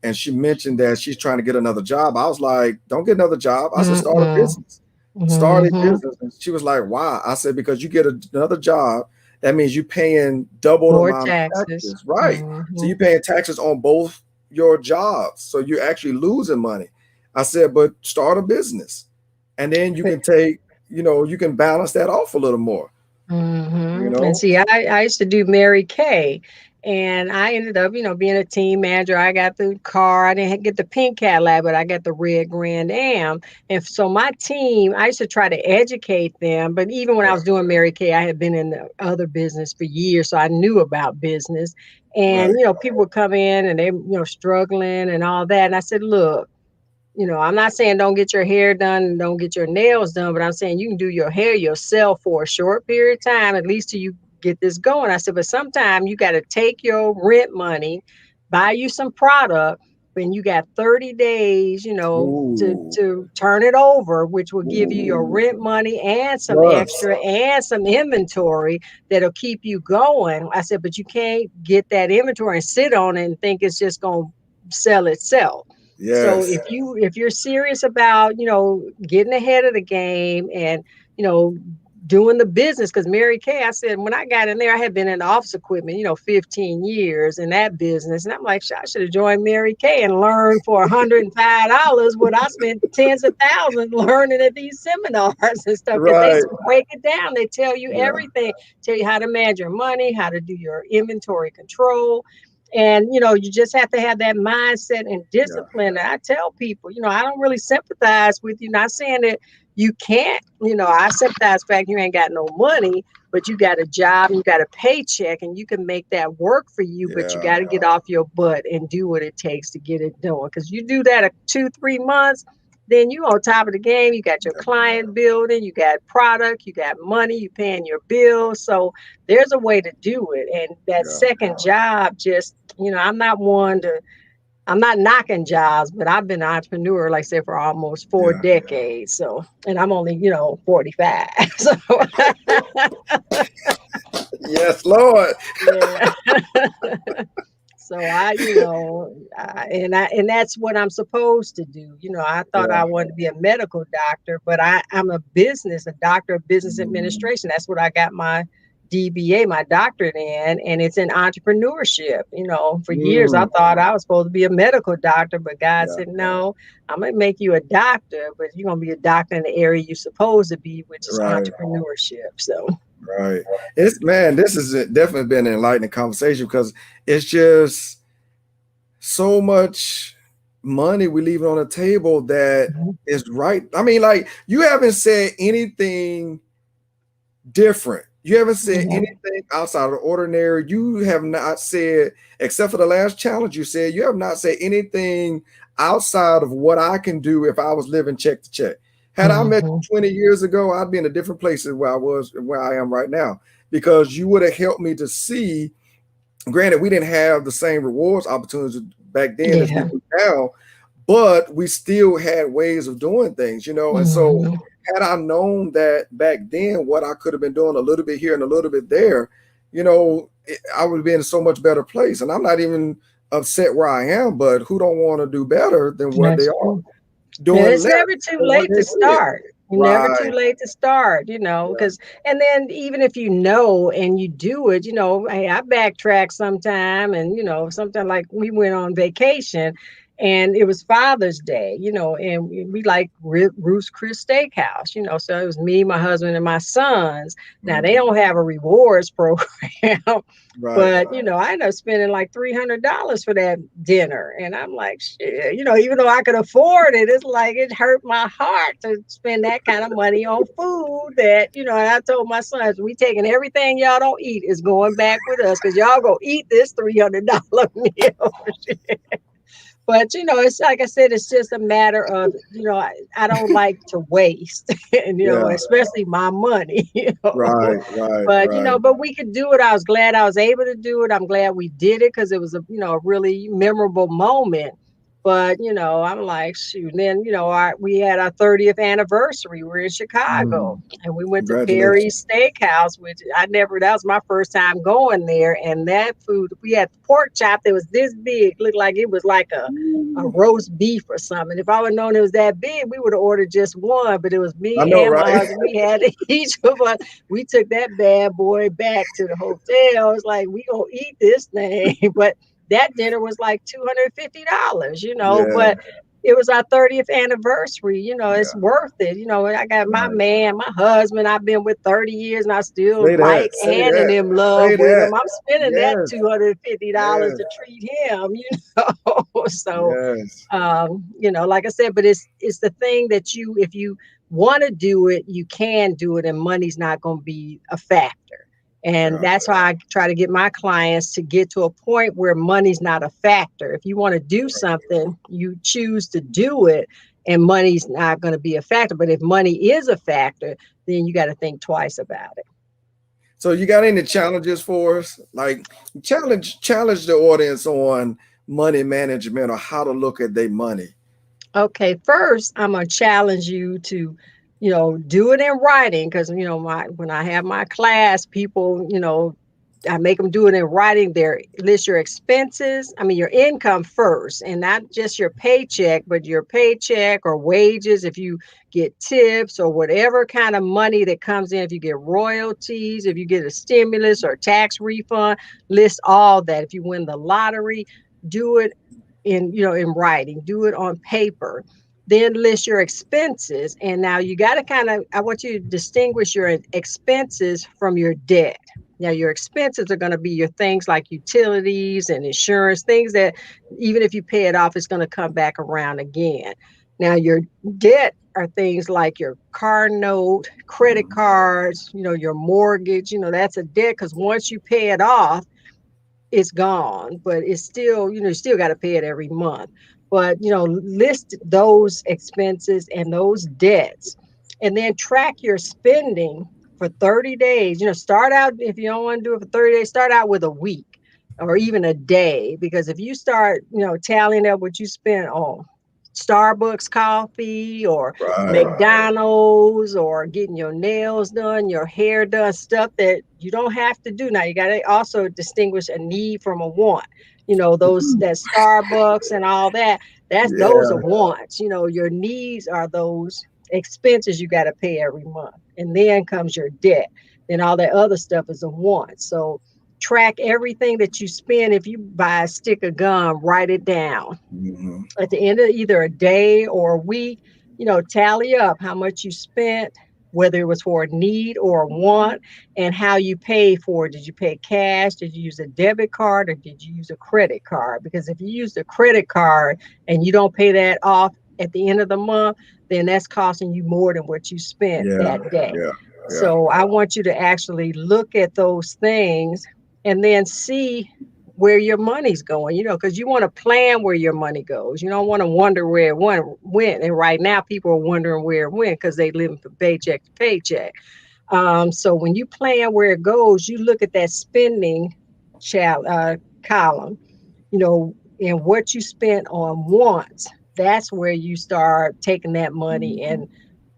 and she mentioned that she's trying to get another job. I was like, don't get another job. I said, start a hmm business. Start a hmm business. And she was like, why? I said, because you get another job, that means you're paying double the More amount of taxes. taxes. Right. So Hmm. you're paying taxes on both your jobs. So you're actually losing money. I said, but start a business. And then you can you can balance that off a little more, And see, I used to do Mary Kay, and I ended up, being a team manager. I got the car. I didn't get the pink Cadillac, but I got the red Grand Am. And so my team, I used to try to educate them. But even when I Yeah. was doing Mary Kay, I had been in the other business for years, so I knew about business. Right. And people would come in and they, struggling and all that. And I said, look. I'm not saying don't get your hair done and don't get your nails done, but I'm saying you can do your hair yourself for a short period of time, at least till you get this going. I said, but sometimes you got to take your rent money, buy you some product, and you got 30 days, to Ooh. turn it over, which will give you your Ooh. rent money and some Plus. extra and some inventory that'll keep you going. I said, but you can't get that inventory and sit on it and think it's just going to sell itself. So Yes. if you're serious about, getting ahead of the game and, you know, doing the business, because Mary Kay, I said, when I got in there, I had been in office equipment, 15 years in that business. And I'm like, I should have joined Mary Kay and learned for $105 what I spent tens of thousands learning at these seminars and stuff. Because they Right. break it down. They tell you Yeah. everything, tell you how to manage your money, how to do your inventory control, and you just have to have that mindset and Yeah. discipline. And I tell people, I don't really sympathize with you. Not saying that you can't, I sympathize with the fact you ain't got no money, but you got a job and you got a paycheck and you can make that work for you, but you Yeah. got to get off your butt and do what it takes to get it done. Because you do that 2-3 months, then you on top of the game. You got your Yeah. client building, you got product, you got money, you paying your bills. So there's a way to do it. And that Yeah. second job, just, I'm not knocking jobs, but I've been an entrepreneur, like I said, for almost four Yeah. decades. So, and I'm only, 45. So, Yes, Lord. yeah. So and that's what I'm supposed to do. I thought Yeah. I wanted to be a medical doctor, but I'm a doctor of business Mm. administration. That's what I got my DBA, my doctorate in, and it's in entrepreneurship. For years I Mm, thought I was supposed to be a medical doctor, but God yeah, said, no, I'm going to make you a doctor, but you're going to be a doctor in the area you're supposed to be, which is right, entrepreneurship. So, right. It's man, this has definitely been an enlightening conversation because it's just so much money we leaving on the table that mhm, is right. I mean, like you haven't said anything different. You haven't said yeah, anything outside of the ordinary. You have not said, except for the last challenge you said, you have not said anything outside of what I can do if I was living check to check. Had I met mhm, you 20 years ago, I'd be in a different place than where I am right now, because you would have helped me to see. Granted, we didn't have the same rewards opportunities back then as we yeah, do now, but we still had ways of doing things, And so, mhm, had I known that back then, what I could have been doing a little bit here and a little bit there, I would be in a so much better place. And I'm not even upset where I am, but who don't want to do better than what they that's are true. And doing it's less never too than what late they to did? start. Never too Right. late to start, Yeah. because, and then even if you know and you do it, hey, I backtrack sometime, and, sometimes like we went on vacation and it was Father's Day, and we like Ruth's Chris Steakhouse, so it was me, my husband, and my sons. Now they Mhm. don't have a rewards program, Right. but I ended up spending like $300 for that dinner, and I'm like, shit. Even though I could afford it, it's like it hurt my heart to spend that kind of money on food. That and I told my sons, we taking everything y'all don't eat is going back with us because y'all gonna eat this $300 meal. But it's like I said, it's just a matter of I don't like to waste, and Yeah. especially my money. Right. Right. But Right. but we could do it. I was glad I was able to do it. I'm glad we did it because it was a really memorable moment. But I'm like, shoot. And then we had our 30th anniversary. We're in Chicago, Mm. and we went to Congratulations. Perry's Steakhouse, which I never. That was my first time going there. And that food, we had pork chop that was this big, looked like it was like a roast beef or something. If I would have known it was that big, we would have ordered just one. But it was I me know, and my right? husband. We had each of us. We took that bad boy back to the hotel. It's like we gonna eat this thing, but that dinner was like $250, Yeah. but it was our 30th anniversary. It's Yeah. worth it. I got my Right. man, my husband, I've been with 30 years and I still Say that. like Say and that. in love Say with him. that. I'm spending that Yes. $250 Yes. to treat him. So Yes. like I said, but it's the thing that if you want to do it, you can do it, and money's not going to be a factor. And Yeah. that's why I try to get my clients to get to a point where money's not a factor. If you want to do something, you choose to do it, and money's not going to be a factor. But if money is a factor, then you got to think twice about it. So you got any challenges for us? Like challenge the audience on money management or how to look at their money. Okay, first I'm gonna challenge you to, do it in writing because my when I have my class, people, I make them do it in writing. Their list your expenses. I mean your income first, and not just your paycheck, but your paycheck or wages. If you get tips or whatever kind of money that comes in, if you get royalties, if you get a stimulus or tax refund, list all that. If you win the lottery, do it in writing, do it on paper, then list your expenses. And now you got to I want you to distinguish your expenses from your debt. Now your expenses are going to be your things like utilities and insurance, things that even if you pay it off, it's going to come back around again. Now your debt are things like your car note, credit Mhm. cards, your mortgage, that's a debt because once you pay it off, it's gone, but it's still, you still got to pay it every month. But, list those expenses and those debts, and then track your spending for 30 days. Start out, if you don't want to do it for 30 days, start out with a week or even a day. Because if you start, tallying up what you spent on Starbucks coffee or Right. McDonald's or getting your nails done, your hair done, stuff that you don't have to do. Now you got to also distinguish a need from a want. Those that Starbucks and all that, those are Yeah. wants. Your needs are those expenses you got to pay every month. And then comes your debt. and all that other stuff is a want. So track everything that you spend. If you buy a stick of gum, write it down Hmm. at the end of either a day or a week. Tally up how much you spent, whether it was for a need or a want, and how you paid for it. Did you pay cash? Did you use a debit card, or did you use a credit card? Because if you use a credit card and you don't pay that off at the end of the month, then that's costing you more than what you spent Yeah, that day. yeah, yeah. So I want you to actually look at those things and then see where your money's going, because you want to plan where your money goes. You don't want to wonder where it went. And right now, people are wondering where it went because they live from paycheck to paycheck. So when you plan where it goes, you look at that spending column, and what you spent on wants. That's where you start taking that money and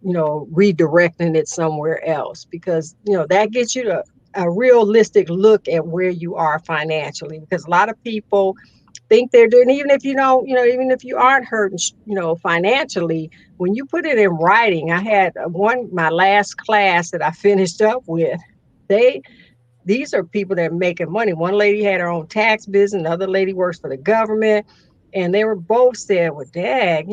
redirecting it somewhere else, because that gets you to a realistic look at where you are financially, because a lot of people think they're doing, even if even if you aren't hurting financially, when you put it in writing. I had my last class that I finished up with, they these are people that are making money. One lady had her own tax business, another lady works for the government. And they were both said, well, Dad,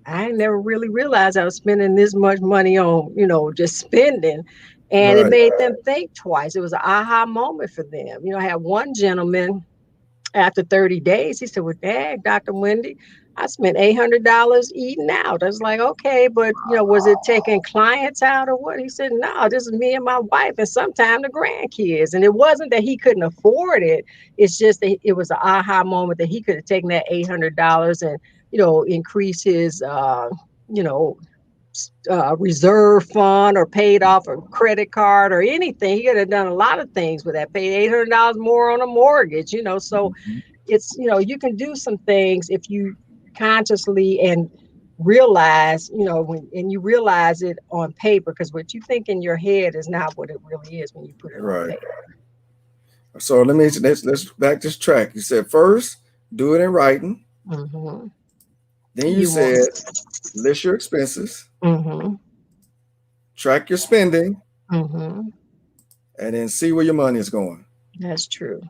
I never really realized I was spending this much money on, just spending. And it Right. made them think twice. It was an aha moment for them. I had one gentleman after 30 days, he said, well, Dad, Dr. Wendy, I spent $800 eating out. I was like, okay, but was it taking clients out or what? He said, no, this is me and my wife and sometimes the grandkids. And it wasn't that he couldn't afford it. It's just that it was an aha moment that he could have taken that $800 and, increase his, you know, reserve fund, or paid off a credit card or anything. He could have done a lot of things with that, paid $800 more on a mortgage, so Mhm. it's, you can do some things if you consciously and realize, and you realize it on paper, because what you think in your head is not what it really is when you put it on Right. paper. So let's back this track. You said first, do it in writing. Hmm. Then you You want. said list your expenses, Hmm. track your spending, Hmm. and then see where your money is going. That's true.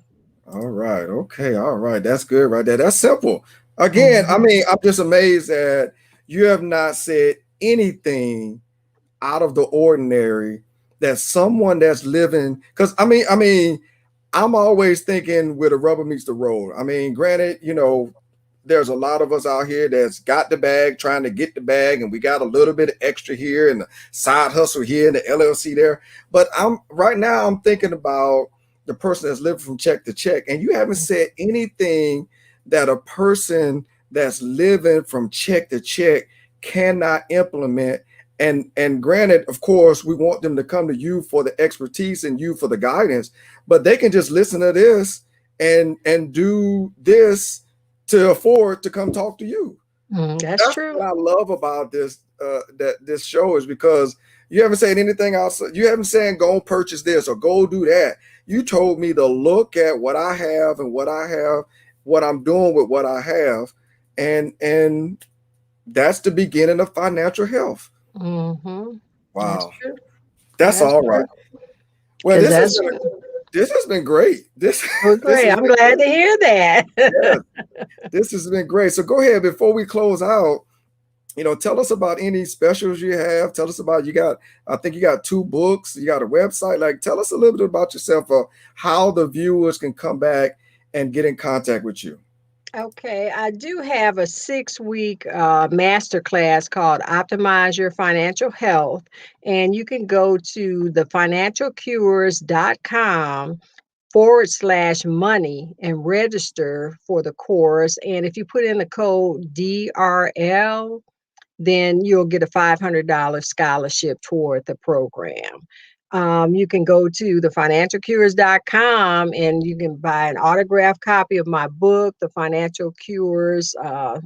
All right. Okay. All right. That's good right there. That's simple. Again, I Hmm. mean, I'm just amazed that you have not said anything out of the ordinary that someone that's living, because I mean, I'm always thinking where the rubber meets the road. I mean, granted, there's a lot of us out here that's got the bag, trying to get the bag, and we got a little bit of extra here and the side hustle here and the LLC there. But I'm thinking about the person that's living from check to check, and you haven't said anything that a person that's living from check to check cannot implement. And granted, of course, we want them to come to you for the expertise and you for the guidance, but they can just listen to this and do this to afford to come talk to you. That's That's true. what I love about that this show is because you haven't said anything else. You haven't said go purchase this or go do that. You told me to look at what I have and what I have, what I'm doing with what I have, and that's the beginning of financial health. Hmm. That's Wow, true. that's That's all right. true. Well, Because that's this has been great. This well, this great. has I'm been glad great. to hear that. Yes, this has been great. So go ahead before we close out. Tell us about any specials you have. Tell us about I think you got two books, you got a website. Like, tell us a little bit about yourself, how the viewers can come back and get in contact with you. Okay, I do have a 6 week master class called Optimize Your Financial Health. And you can go to thefinancialcures.com/money and register for the course. And if you put in the code DRL, then you'll get a $500 scholarship toward the program. You can go to thefinancialcures.com and you can buy an autographed copy of my book, The Financial Cures.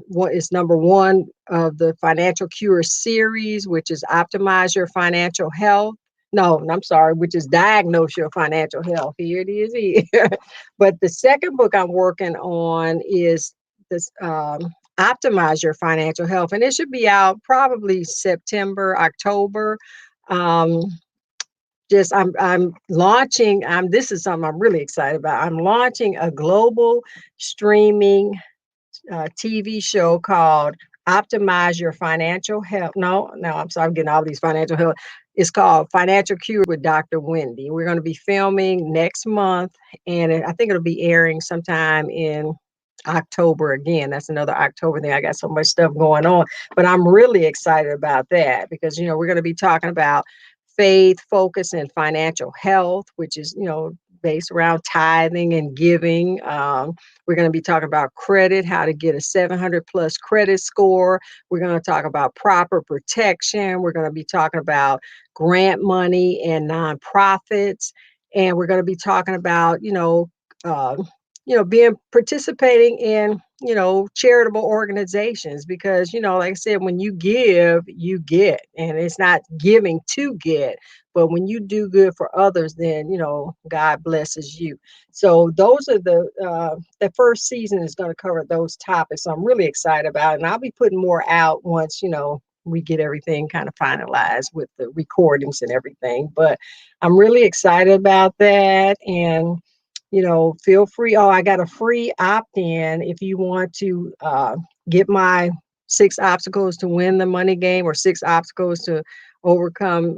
What is number one of the Financial Cures series, which is Optimize Your Financial Health. No, I'm sorry, which is Diagnose Your Financial Health. Here it is here. But the second book I'm working on is this Optimize Your Financial Health, and it should be out probably September, October. Um, just I'm launching. This is something I'm really excited about. I'm launching a global streaming TV show called Optimize Your Financial Health. No, I'm sorry, I'm getting all these financial health. It's called Financial Cure with Dr. Wendy. We're going to be filming next month, and I think it'll be airing sometime in October again. That's another October thing. I got so much stuff going on, but I'm really excited about that because, we're going to be talking about faith, focus, and financial health, which is, based around tithing and giving. We're going to be talking about credit, how to get a 700 plus credit score. We're going to talk about proper protection. We're going to be talking about grant money and nonprofits. And we're going to be talking about, uh, being participating in, charitable organizations because, like I said, when you give, you get, and it's not giving to get, but when you do good for others, then, God blesses you. So those are the first season is going to cover those topics. So I'm really excited about it. And I'll be putting more out once, we get everything kind of finalized with the recordings and everything. But I'm really excited about that. And, feel free. Oh, I got a free opt-in if you want to get my 6 obstacles to win the money game or 6 obstacles to overcome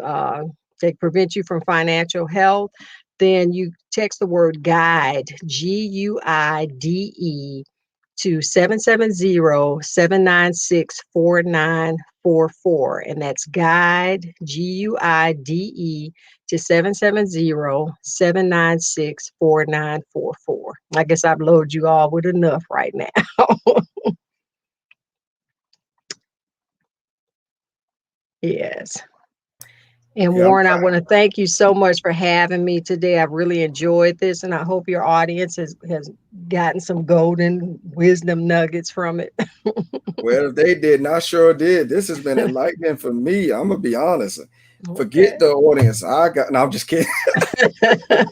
that prevent you from financial health. Then you text the word guide, GUIDE, to 770-796-4944. And that's guide, GUIDE, to 770-796-4944. I guess I've loaded you all with enough right now. Yes. And Yeah, Warren, I want to thank you so much for having me today. I've really enjoyed this, and I hope your audience has gotten some golden wisdom nuggets from it. well, if they did, and I sure did. This has been enlightening for me. I'm gonna be honest. Okay. Forget the audience. No, I'm just kidding. But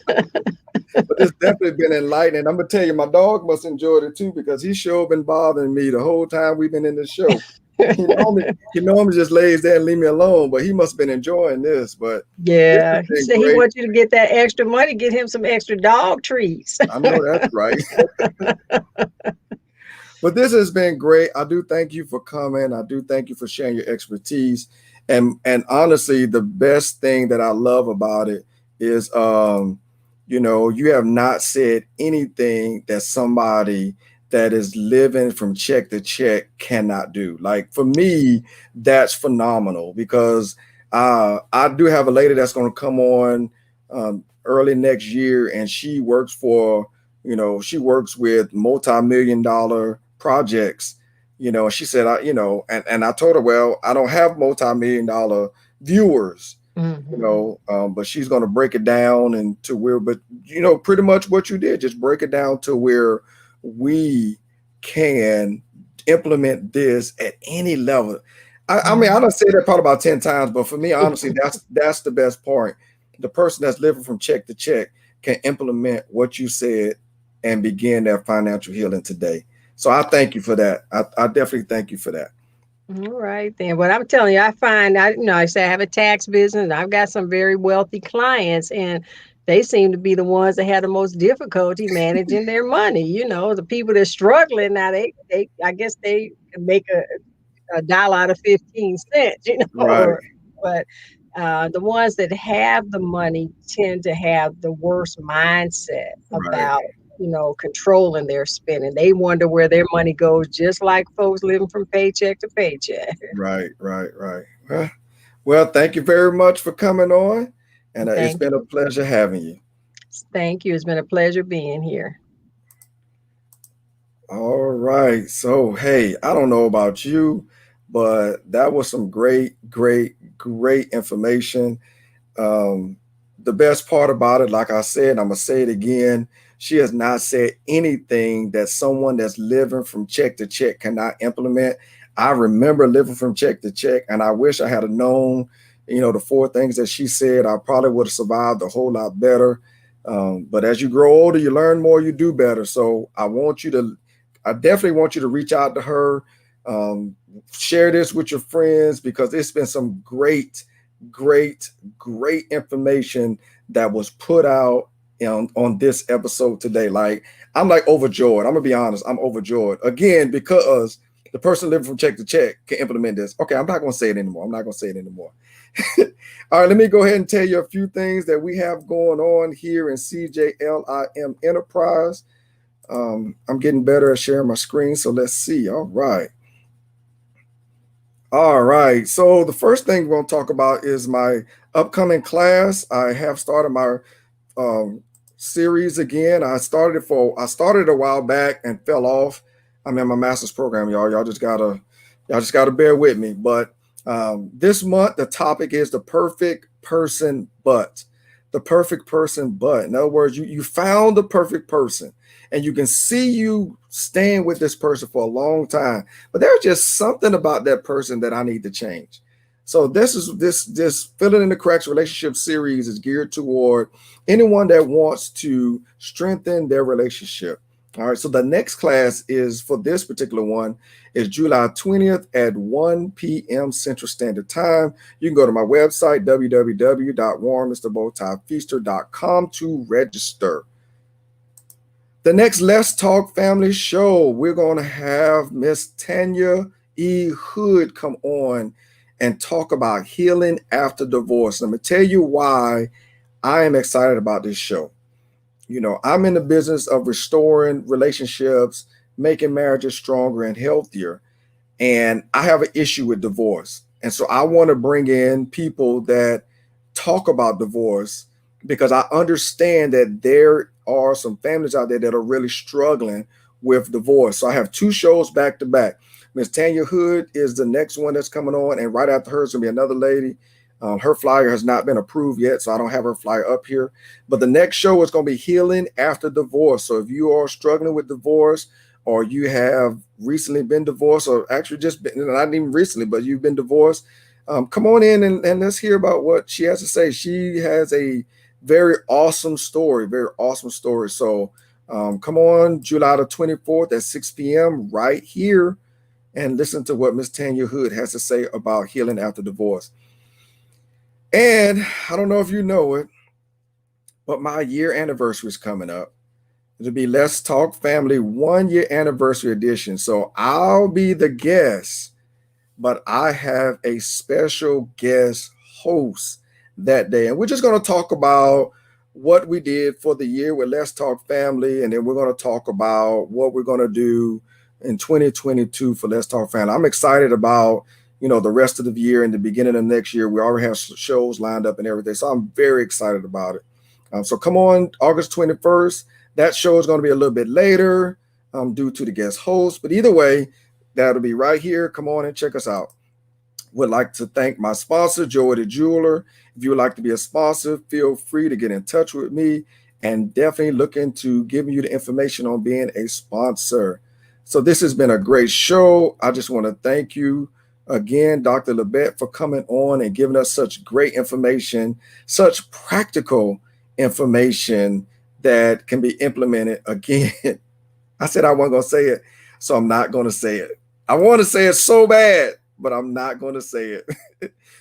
it's definitely been enlightening. I'm gonna tell you, my dog must enjoyed it too because he's sure been bothering me the whole time we've been in the show. He normally just lays there and leave me alone, but he must have been enjoying this. But this has Yeah, he been said he great. wants you to get that extra money, get him some extra dog treats. I know that's right. But this has been great. I do thank you for coming. I do thank you for sharing your expertise. And honestly, the best thing that I love about it is you have not said anything that somebody that is living from check to check cannot do. Like for me, that's phenomenal because I do have a lady that's going to come on early next year, and she works for, she works with multi-million dollar projects. She said, and I told her, well, I don't have multi-million dollar viewers, but she's going to break it down and to where, but pretty much what you did, just break it down to where we can implement this at any level. I mean, I don't say that probably about 10 times, but for me, honestly, that's the best part. The person that's living from check to check can implement what you said and begin their financial healing today. So I thank you for that. I definitely thank you for that. All right then. But I'm telling you, I say I have a tax business and I've got some very wealthy clients, and they seem to be the ones that have the most difficulty managing their money. The people that are struggling now, they I guess they can make a dollar out of 15 cents, Right, but the ones that have the money tend to have the worst mindset right, about, controlling their spending. They wonder where their money goes, just like folks living from paycheck to paycheck. right. Well, thank you very much for coming on, and it's Thank been a you. pleasure having you. Thank you. It's been a pleasure being here. All right. So, hey, I don't know about you, but that was some great information. Um, the best part about it, like I said, I'm gonna say it again. She has not said anything that someone that's living from check to check cannot implement. I remember living from check to check, and I wish I had known, the 4 things that she said. I probably would have survived a whole lot better. But as you grow older, you learn more, you do better. So I definitely want you to reach out to her, share this with your friends because it's been some great great, great information that was put out on this episode today. Like, I'm like overjoyed. I'm gonna be honest, I'm overjoyed. Again, because the person living from check to check can implement this. Okay, I'm not gonna say it anymore. I'm not gonna say it anymore. All right, let me go ahead and tell you a few things that we have going on here in CJLIM Enterprise. I'm getting better at sharing my screen, so let's see. All right. All right. So the first thing we're going to talk about is my upcoming class. I have started my um, series again. I started a while back and fell off. I'm in my master's program, y'all. Y'all just gotta bear with me. But this month the topic is the perfect person, but the perfect person, but in other words, you found the perfect person, and you can see you staying with this person for a long time, but there's just something about that person that I need to change. So this filling in the cracks relationship series is geared toward anyone that wants to strengthen their relationship. All right. So the next class is for this particular one is July 20th at 1 p.m. Central Standard Time. You can go to my website, www.warmmrbowtiefeaster.com to register. The next Let's Talk Family show, we're going to have Miss Tanya E. Hood come on and talk about healing after divorce. Let me tell you why I am excited about this show. You know, I'm in the business of restoring relationships, making marriages stronger and healthier. And I have an issue with divorce. And so I want to bring in people that talk about divorce because I understand that there are some families out there that are really struggling with divorce. So I have two shows back to back. Miss Tanya Hood is the next one that's coming on, and right after her is going to be another lady. Her flyer has not been approved yet, so I don't have her flyer up here. But the next show is going to be Healing After Divorce. So if you are struggling with divorce, or you have recently been divorced, or actually just been, not even recently, but you've been divorced, come on in and let's hear about what she has to say. She has a very awesome story, very awesome story. So come on July the 24th at 6 p.m. right here and listen to what Miss Tanya Hood has to say about healing after divorce. And I don't know if you know it, but my year anniversary is coming up. It'll be Let's Talk Family 1 year anniversary edition. So I'll be the guest, but I have a special guest host that day. And we're just going to talk about what we did for the year with Let's Talk Family. And then we're going to talk about what we're going to do in 2022 for Let's Talk Family. I'm excited about, you know, the rest of the year and the beginning of next year. We already have shows lined up and everything. So I'm very excited about it. So come on August 21st. That show is going to be a little bit later due to the guest host. But either way, that'll be right here. Come on and check us out. Would like to thank my sponsor, Joey the Jeweler. If you would like to be a sponsor, feel free to get in touch with me and definitely look into giving you the information on being a sponsor. So this has been a great show. I just want to thank you again, Dr. Lebet, for coming on and giving us such great information, such practical information that can be implemented. Again, I said I wasn't going to say it, so I'm not going to say it. I want to say it so bad, but I'm not going to say it.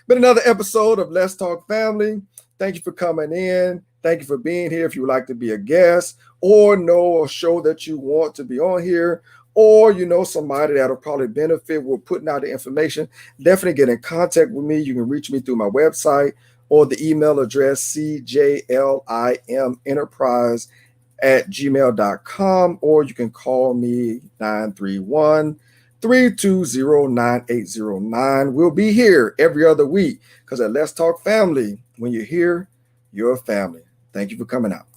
Been another episode of Let's Talk Family. Thank you for coming in. Thank you for being here. If you would like to be a guest or know a show that you want to be on here, or you know somebody that'll probably benefit with putting out the information, definitely get in contact with me. You can reach me through my website or the email address cjlimenterprise@gmail.com, or you can call me 931-320-9809. We'll be here every other week because at Let's Talk Family, when you're here, you're a family. Thank you for coming out.